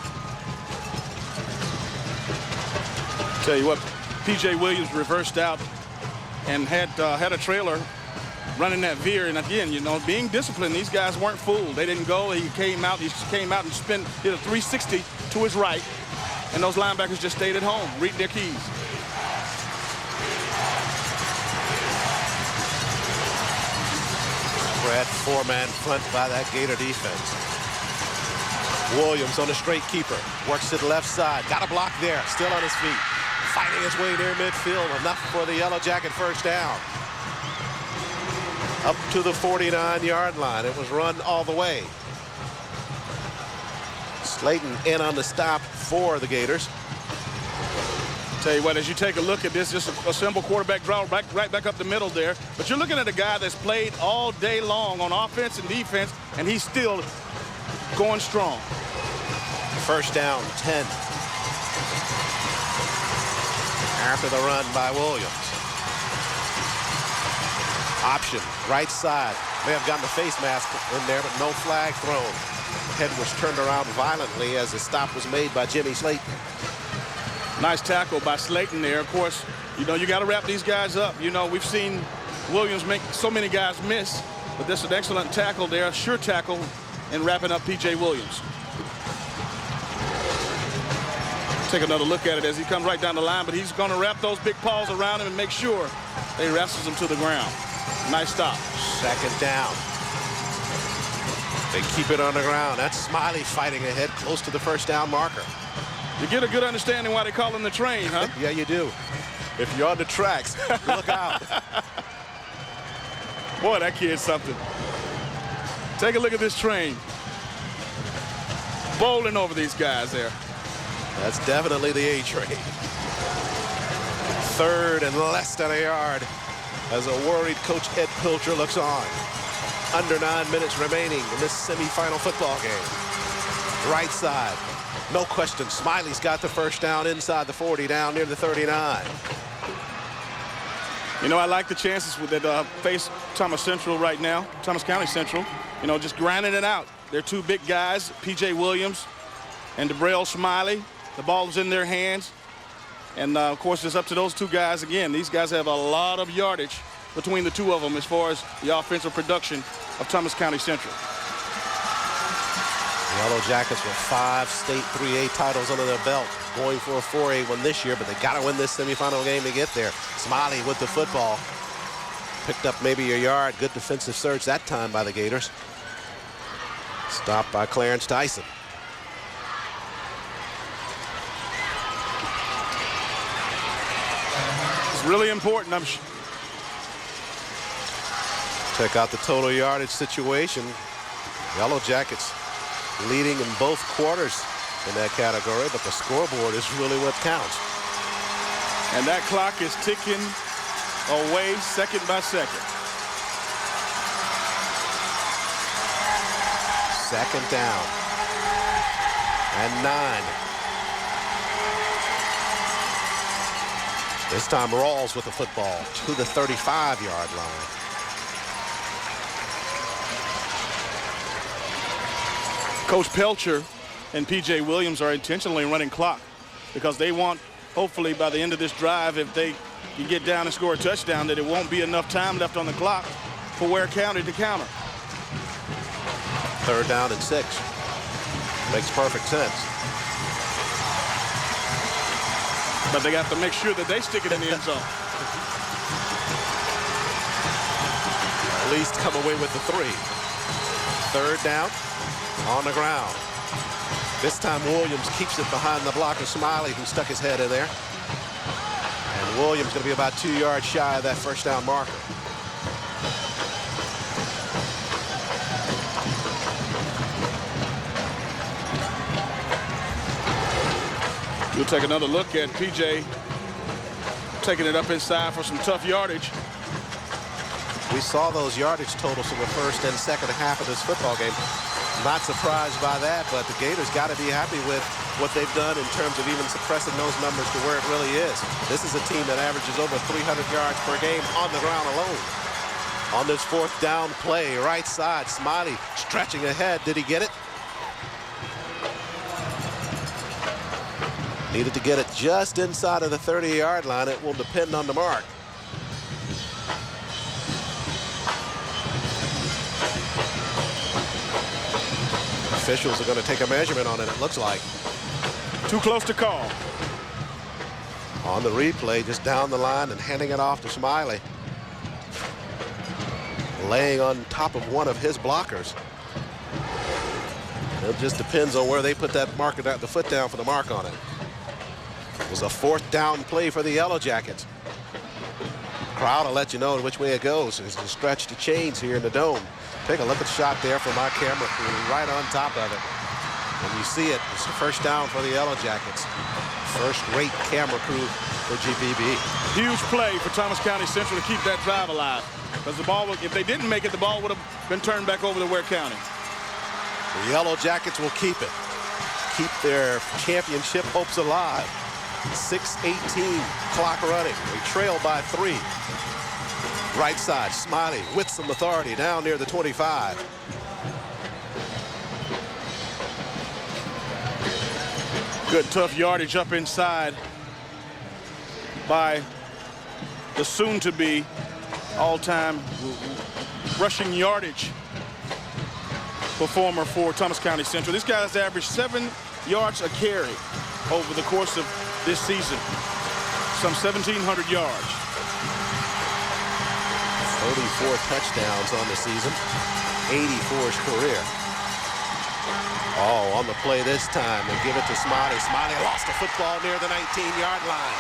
Tell you what, P.J. Williams reversed out and had a trailer running that veer. And again, you know, being disciplined, these guys weren't fooled. They didn't go. He came out and did a 360 to his right. And those linebackers just stayed at home, read their keys. Spread four-man front by that Gator defense. Williams on a straight keeper. Works to the left side. Got a block there. Still on his feet. Fighting his way near midfield. Enough for the Yellow Jacket first down. Up to the 49-yard line. It was run all the way. Slayton in on the stop for the Gators. Tell you what, as you take a look at this, just a simple quarterback draw right back up the middle there. But you're looking at a guy that's played all day long on offense and defense, and he's still going strong. First down, 10. After the run by Williams. Option, right side. May have gotten the face mask in there, but no flag thrown. Head was turned around violently as the stop was made by Jimmy Slayton. Nice tackle by Slayton there. Of course, you know, you got to wrap these guys up. You know, we've seen Williams make so many guys miss, but this is an excellent tackle there, a sure tackle in wrapping up P.J. Williams. Take another look at it as he comes right down the line, but he's going to wrap those big paws around him and make sure they wrestles him to the ground. Nice stop. Second down. They keep it on the ground. That's Smiley fighting ahead close to the first down marker. You get a good understanding why they call him the train, huh? Yeah, you do. If you're on the tracks, look out. Boy, that kid's something. Take a look at this train. Bowling over these guys there. That's definitely the A train. Third and less than a yard as a worried Coach Ed Pilcher looks on. Under 9 minutes remaining in this semifinal football game. Right side. No question, Smiley's got the first down inside the 40, down near the 39. You know, I like the chances that face Thomas Central right now, Thomas County Central. You know, just grinding it out. They're two big guys, P.J. Williams and DeBrail Smiley. The ball's in their hands. And, of course, it's up to those two guys again. These guys have a lot of yardage between the two of them as far as the offensive production of Thomas County Central. Yellow Jackets with 5 state 3A titles under their belt, going for a 4A one this year, but they got to win this semifinal game to get there. Smiley with the football. Picked up maybe a yard. Good defensive surge that time by the Gators. Stopped by Clarence Tyson. It's really important. Check out the total yardage situation. Yellow Jackets leading in both quarters in that category, but the scoreboard is really what counts. And that clock is ticking away second by second. Second down and 9. This time Rawls with the football to the 35-yard line. Coach Pelcher and P.J. Williams are intentionally running clock because they want, hopefully by the end of this drive, if they can get down and score a touchdown, that it won't be enough time left on the clock for Ware County to counter. Third down and 6. Makes perfect sense. But they got to make sure that they stick it in the end zone. At least come away with the 3. Third down. On the ground. This time Williams keeps it behind the block of Smiley, who stuck his head in there. And Williams going to be about 2 yards shy of that first down marker. We'll take another look at P.J. taking it up inside for some tough yardage. We saw those yardage totals in the first and second half of this football game. Not surprised by that, but the Gators got to be happy with what they've done in terms of even suppressing those numbers to where it really is. This is a team that averages over 300 yards per game on the ground alone. On this fourth down play, right side, Smiley stretching ahead. Did he get it? Needed to get it just inside of the 30-yard line. It will depend on the mark. Officials are going to take a measurement on it looks like. Too close to call. On the replay, just down the line and handing it off to Smiley. Laying on top of one of his blockers. It just depends on where they put that marker down, the foot down for the mark on it. It was a 4th down play for the Yellow Jackets. Crowd will let you know which way it goes. It's a stretch to chains here in the dome. Take a look at the shot there from our camera crew right on top of it. And you see it. It's a 1st down for the Yellow Jackets. First-rate camera crew for GPB. Huge play for Thomas County Central to keep that drive alive. Because the ball, if they didn't make it, the ball would have been turned back over to Ware County. The Yellow Jackets will keep it. Keep their championship hopes alive. 6:18 clock running. They trail by 3. Right side, Smiley with some authority down near the 25. Good tough yardage up inside by the soon-to-be all-time rushing yardage performer for Thomas County Central. This guy has averaged 7 yards a carry over the course of this season. Some 1,700 yards. 34 touchdowns on the season. 84 his career. Oh, on the play this time. They give it to Smiley. Smiley lost the football near the 19-yard line.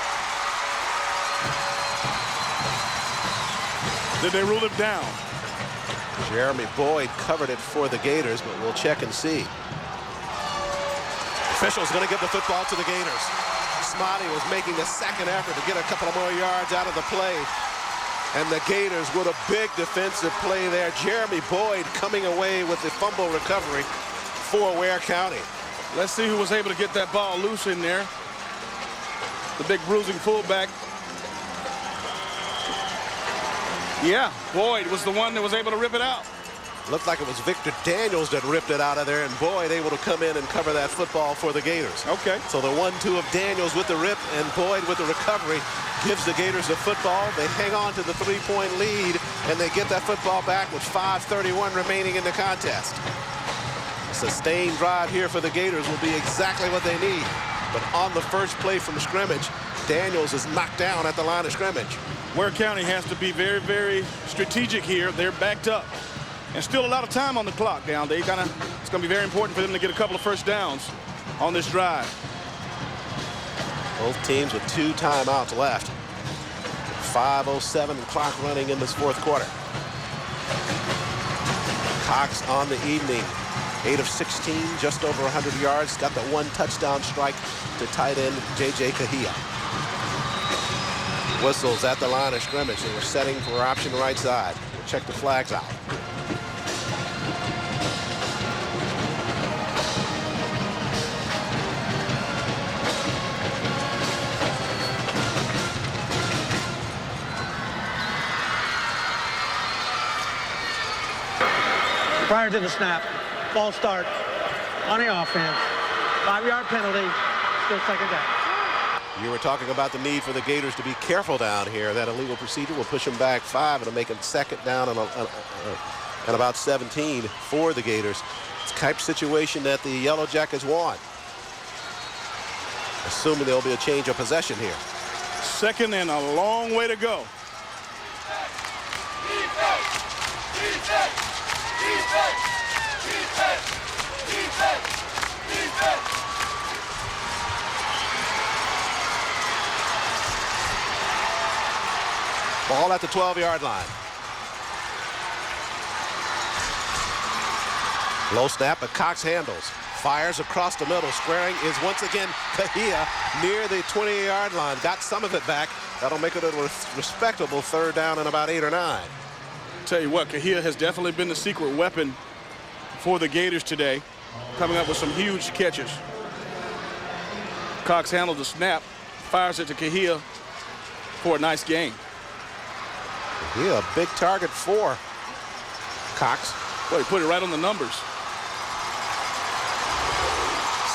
Did they rule it down? Jeremy Boyd covered it for the Gators, but we'll check and see. Officials going to give the football to the Gators. Smiley was making the second effort to get a couple of more yards out of the play. And the Gators with a big defensive play there. Jeremy Boyd coming away with the fumble recovery for Ware County. Let's see who was able to get that ball loose in there. The big bruising fullback. Yeah, Boyd was the one that was able to rip it out. Looked like it was Victor Daniels that ripped it out of there, and Boyd able to come in and cover that football for the Gators. Okay. So the 1-2 of Daniels with the rip and Boyd with the recovery gives the Gators the football. They hang on to the 3-point lead, and they get that football back with 5:31 remaining in the contest. A sustained drive here for the Gators will be exactly what they need. But on the first play from scrimmage, Daniels is knocked down at the line of scrimmage. Ware County has to be very, very strategic here. They're backed up. And still a lot of time on the clock down. It's going to be very important for them to get a couple of first downs on this drive. Both teams with 2 timeouts left. 5:07 clock running in this 4th quarter. Cox on the evening. 8 of 16, just over 100 yards. Got the 1 touchdown strike to tight end J.J. Kahia. Whistles at the line of scrimmage. They were setting for option right side. We'll check the flags out. Prior to the snap, false start on the offense. 5-yard penalty, still 2nd down. You were talking about the need for the Gators to be careful down here. That illegal procedure will push them back 5. It'll make them 2nd down and about 17 for the Gators. It's the type of situation that the Yellow Jackets want. Assuming there'll be a change of possession here. 2nd and a long way to go. Ball at the 12-yard line. Low snap, but Cox handles. Fires across the middle. Squaring is once again Kahia near the 20-yard line. Got some of it back. That'll make it a respectable 3rd down and about 8 or 9. Tell you what, Kahia has definitely been the secret weapon for the Gators today, coming up with some huge catches. Cox handled the snap, fires it to Kahia for a nice gain. Yeah, a big target for Cox. Well, he put it right on the numbers.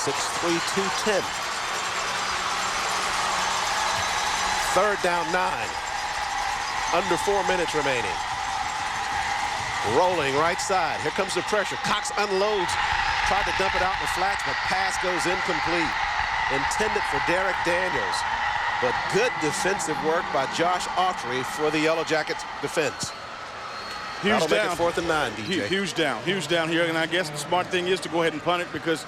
6'3", 210. 3rd down 9. Under 4 minutes remaining. Rolling right side. Here comes the pressure. Cox unloads Tried to dump it out in the flats, but pass goes incomplete. Intended for Derek Daniels. But good defensive work by Josh Autry for the Yellow Jackets defense. Huge That'll down. make it 4th and 9, DJ. Huge down here. And I guess the smart thing is to go ahead and punt it because,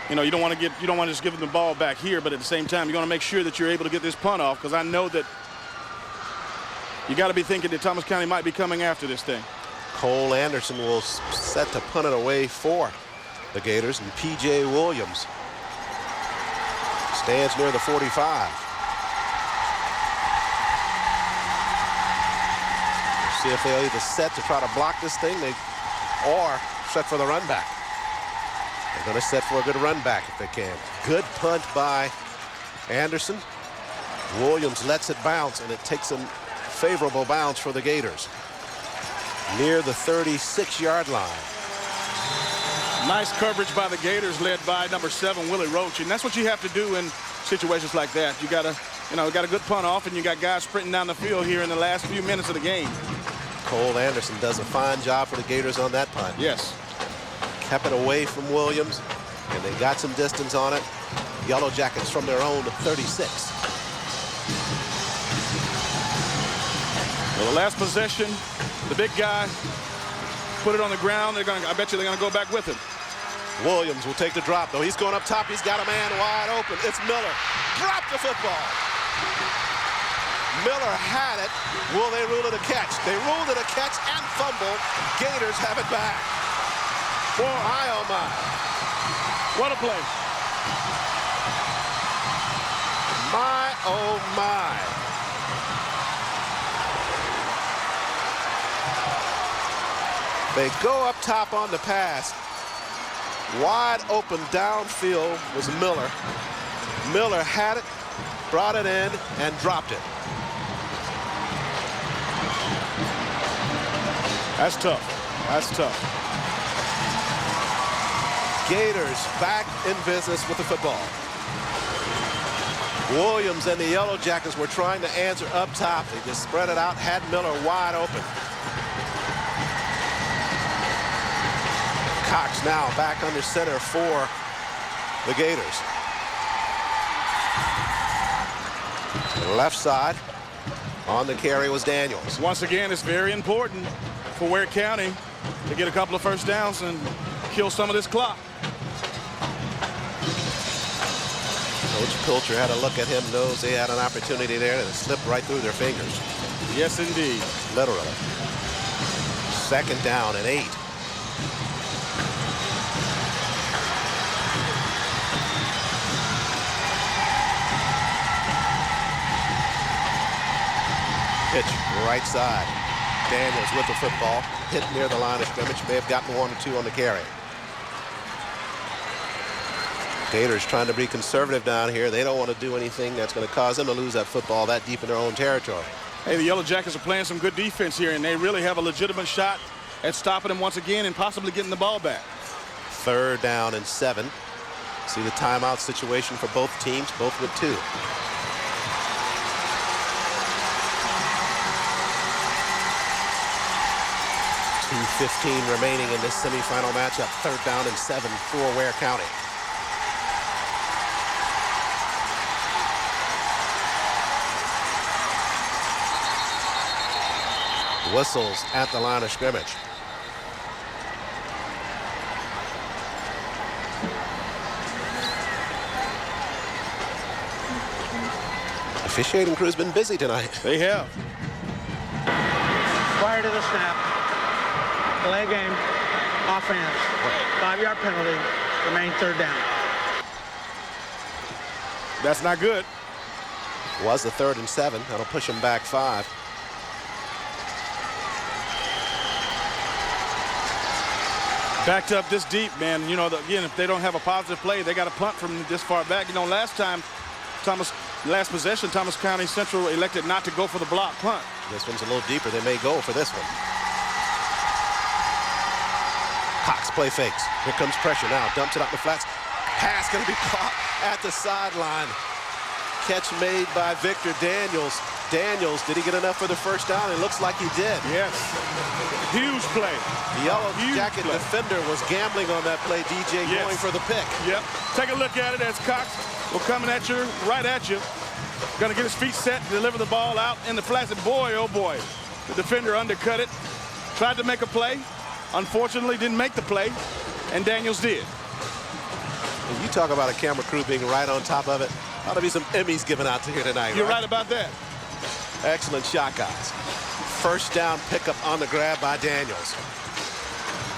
you know, you don't want to just give them the ball back here, but at the same time, you want to make sure that you're able to get this punt off because I know that you got to be thinking that Thomas County might be coming after this thing. Cole Anderson will set to punt it away for the Gators, and P.J. Williams stands near the 45. We'll see if they'll either set to try to block this thing or set for the run back. They're going to set for a good run back if they can. Good punt by Anderson. Williams lets it bounce, and it takes a favorable bounce for the Gators near the 36-yard line. Nice coverage by the Gators, led by number 7, Willie Roach, and that's what you have to do in situations like that. You got a good punt off, and you got guys sprinting down the field here in the last few minutes of the game. Cole Anderson does a fine job for the Gators on that punt. Yes. Kept it away from Williams, and they got some distance on it. Yellow Jackets from their own 36. Well, the last possession, the big guy put it on the ground. I bet you they're going to go back with him. Williams will take the drop, though. He's going up top. He's got a man wide open. It's Miller. Drop the football. Miller had it. Will they rule it a catch? They ruled it a catch and fumble. Gators have it back. Boy, my, oh, my. What a play. My, oh, my. They go up top on the pass. Wide open downfield was Miller. Miller had it, brought it in, and dropped it. That's tough. That's tough. Gators back in business with the football. Williams and the Yellow Jackets were trying to answer up top. They just spread it out, had Miller wide open. Cox now back under center for the Gators. Left side on the carry was Daniels. Once again, it's very important for Ware County to get a couple of first downs and kill some of this clock. Coach Pilcher had a look at him, knows they had an opportunity there, and it slipped right through their fingers. Yes, indeed. Literally. 2nd down and 8. Pitch right side. Daniels with the football. Hit near the line of scrimmage. May have gotten 1 or 2 on the carry. Gators trying to be conservative down here. They don't want to do anything that's going to cause them to lose that football that deep in their own territory. Hey, the Yellow Jackets are playing some good defense here, and they really have a legitimate shot at stopping them once again and possibly getting the ball back. 3rd down and 7. See the timeout situation for both teams, both with 2. 2:15 remaining in this semifinal matchup. 3rd down and 7 for Ware County. Whistles at the line of scrimmage. Officiating crew's been busy tonight. They have. Prior to the snap, delay game, offense, 5-yard penalty, remain 3rd down. That's not good. Was the 3rd and 7. That'll push them back 5. Backed up this deep, man. You know, again, if they don't have a positive play, they got to punt from this far back. You know, last possession, Thomas County Central elected not to go for the block punt. This one's a little deeper. They may go for this one. Cox play fakes. Here comes pressure now. Dumps it up the flats. Pass going to be caught at the sideline. Catch made by Victor Daniels. Daniels, did he get enough for the first down? It looks like he did. Yes. Huge play. The Yellow Huge Jacket play. defender was gambling on that play, DJ, Yes. going for the pick. Yep. Take a look at it as Cox will coming at you, right at you. Going to get his feet set, deliver the ball out in the flats. And boy, oh boy, the defender undercut it. Tried to make a play. Unfortunately, didn't make the play. And Daniels did. And you talk about a camera crew being right on top of it. Ought to be some Emmys given out here tonight. You're right about that. Excellent shot, guys. First down pickup on the grab by Daniels.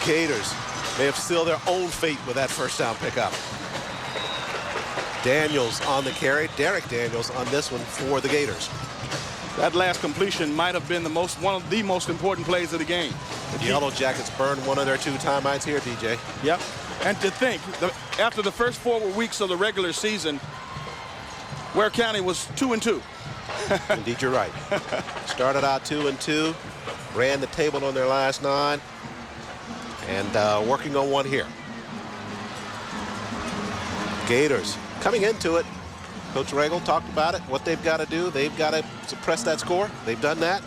Gators may have sealed their own fate with that first down pickup. Daniels on the carry. Derek Daniels on this one for the Gators. That last completion might have been one of the most important plays of the game. The Yellow Jackets burned one of their 2 timeouts here, DJ. Yep. And to think, after the first 4 weeks of the regular season, Ware County was 2-2. Indeed, you're right. Started out 2-2, ran the table on their last 9, and working on one here. Gators coming into it. Coach Regal talked about it, what they've got to do. They've got to suppress that score. They've done that.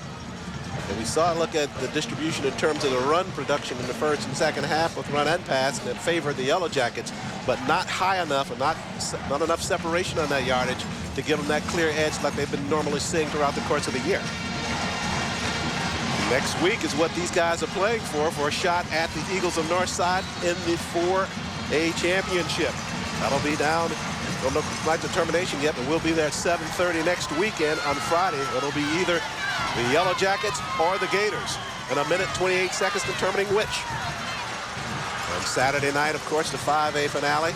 And we saw a look at the distribution in terms of the run production in the first and second half with run and pass, and it favored the Yellow Jackets, but not high enough and not enough separation on that yardage to give them that clear edge like they've been normally seeing throughout the course of the year. Next week is what these guys are playing for a shot at the Eagles of Northside in the 4A championship. That'll be down. Don't look like determination yet, but we'll be there at 7:30 next weekend on Friday. It'll be either the Yellow Jackets or the Gators. And a minute 28 seconds determining which. On Saturday night, of course, the 5A finale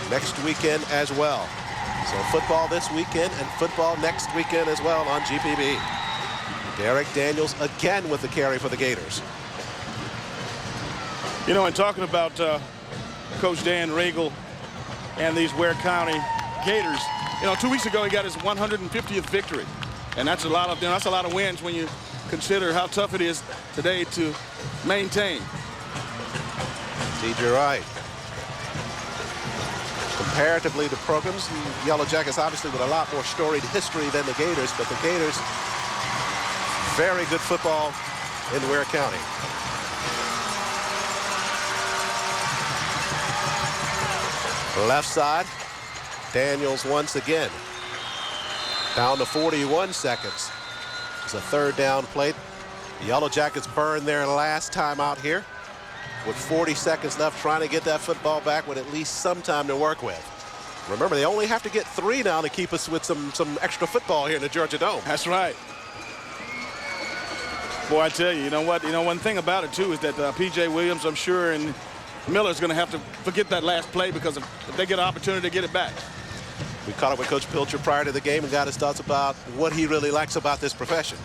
next weekend as well. So football this weekend and football next weekend as well on GPB. Derek Daniels again with the carry for the Gators. You know, in talking about Coach Dan Regal and these Ware County Gators, you know, 2 weeks ago he got his 150th victory, and that's a lot of wins when you consider how tough it is today to maintain. Indeed, you're right. Comparatively, the programs, the Yellow Jackets obviously with a lot more storied history than the Gators, but the Gators, very good football in Ware County. Left side, Daniels once again. Down to 41 seconds. It's a third down play. The Yellow Jackets burned their last time out here with 40 seconds left, trying to get that football back with at least some time to work with. Remember, they only have to get 3 now to keep us with some extra football here in the Georgia Dome. That's right. Boy, I tell you, you know what? You know, one thing about it, too, is that P.J. Williams, I'm sure, and Miller's going to have to forget that last play because if they get an opportunity to get it back. We caught up with Coach Pilcher prior to the game and got his thoughts about what he really likes about this profession.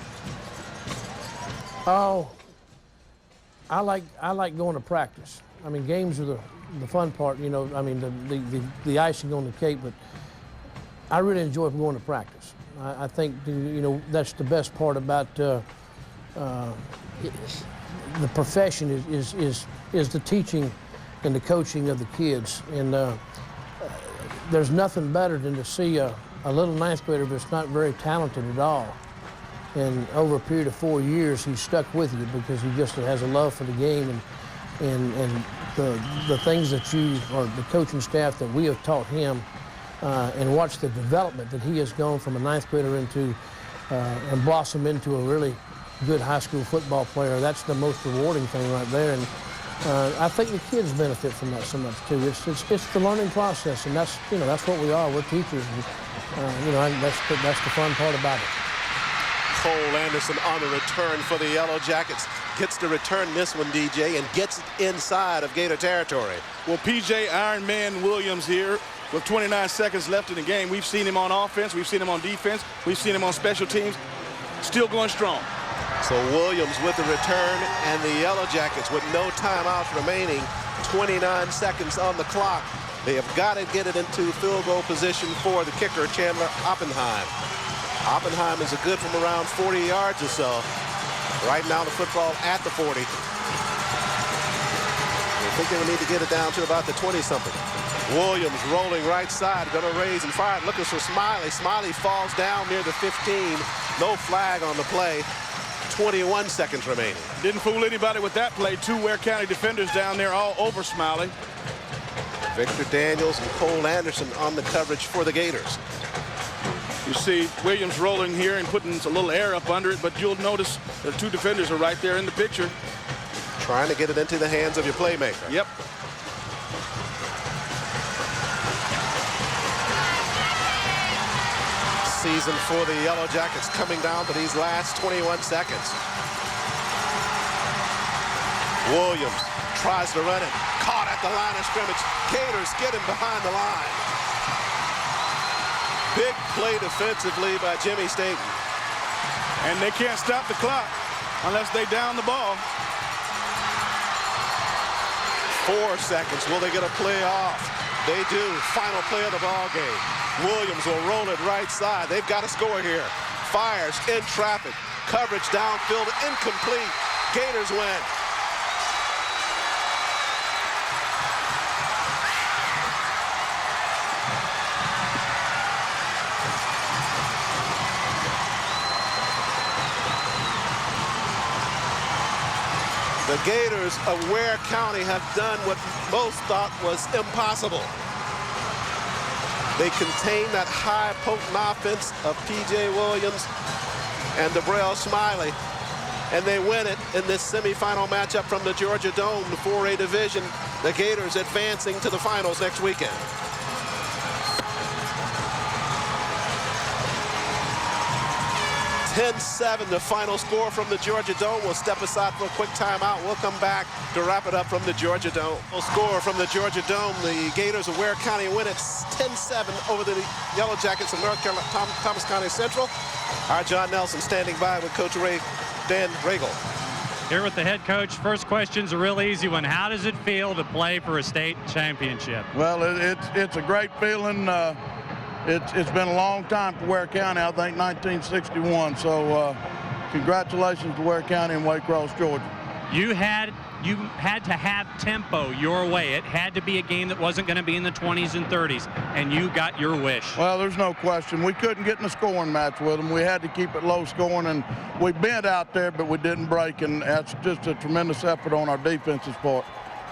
Oh, I like going to practice. I mean, games are the fun part, you know. I mean, the icing on the cake, but I really enjoy going to practice. I think, you know, that's the best part about the profession is the teaching and the coaching of the kids. And there's nothing better than to see a little ninth grader that's not very talented at all. And over a period of 4 years, he's stuck with you because he just has a love for the game and the things that you, or the coaching staff that we have taught him, and watch the development that he has gone from a ninth grader into and blossom into a really good high school football player. That's the most rewarding thing right there. And I think the kids benefit from that so much too. It's the learning process, and that's, you know, that's what we are. We're teachers, and, you know, that's the fun part about it. Cole Anderson on the return for the Yellow Jackets. Gets to return this one, DJ, and gets it inside of Gator territory. Well, P.J. Iron Man Williams here with 29 seconds left in the game. We've seen him on offense. We've seen him on defense. We've seen him on special teams. Still going strong. So Williams with the return, and the Yellow Jackets with no timeouts remaining, 29 seconds on the clock. They have got to get it into field goal position for the kicker, Chandler Oppenheim. Oppenheim is a good from around 40 yards or so. Right now the football at the 40. They're thinking we need to get it down to about the 20-something. Williams rolling right side, going to raise and fire, looking for Smiley. Smiley falls down near the 15. No flag on the play. 21 seconds remaining. Didn't fool anybody with that play. 2 Ware County defenders down there all over Smiley. Victor Daniels and Cole Anderson on the coverage for the Gators. You see Williams rolling here and putting a little air up under it, but you'll notice the 2 defenders are right there in the picture. Trying to get it into the hands of your playmaker. Yep. Season for the Yellow Jackets coming down to these last 21 seconds. Williams tries to run it. Caught at the line of scrimmage. Gators get him behind the line. Big play defensively by Jimmy Staten. And they can't stop the clock unless they down the ball. 4 seconds. Will they get a play off? They do. Final play of the ball game. Williams will roll it right side. They've got to score here. Fires in traffic. Coverage downfield incomplete. Gators win. The Gators of Ware County have done what most thought was impossible. They contain that high, potent offense of P.J. Williams and DeBrell Smiley, and they win it in this semifinal matchup from the Georgia Dome, the 4A division. The Gators advancing to the finals next weekend. 10-7, the final score from the Georgia Dome. We'll step aside for a quick timeout. We'll come back to wrap it up from the Georgia Dome. We'll score from the Georgia Dome. The Gators of Ware County win it 10-7 over the Yellow Jackets of North Carolina, Thomas County Central. Our John Nelson standing by with Coach Dan Regal. Here with the head coach. First question's a real easy one. How does it feel to play for a state championship? Well, it's a great feeling. It's been a long time for Ware County, I think 1961. So congratulations to Ware County and Waycross, Georgia. You had to have tempo your way. It had to be a game that wasn't going to be in the 20s and 30s, and you got your wish. Well, there's no question. We couldn't get in a scoring match with them. We had to keep it low scoring, and we bent out there, but we didn't break, and that's just a tremendous effort on our defense's part.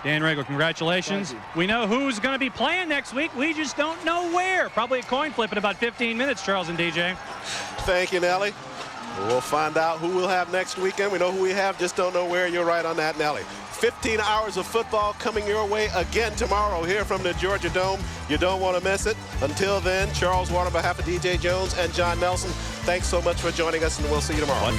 Dan Regal, congratulations. We know who's going to be playing next week. We just don't know where. Probably a coin flip in about 15 minutes, Charles and DJ. Thank you, Nelly. We'll find out who we'll have next weekend. We know who we have, just don't know where. You're right on that, Nelly. 15 hours of football coming your way again tomorrow here from the Georgia Dome. You don't want to miss it. Until then, Charles Ward on behalf of DJ Jones and John Nelson, thanks so much for joining us, and we'll see you tomorrow.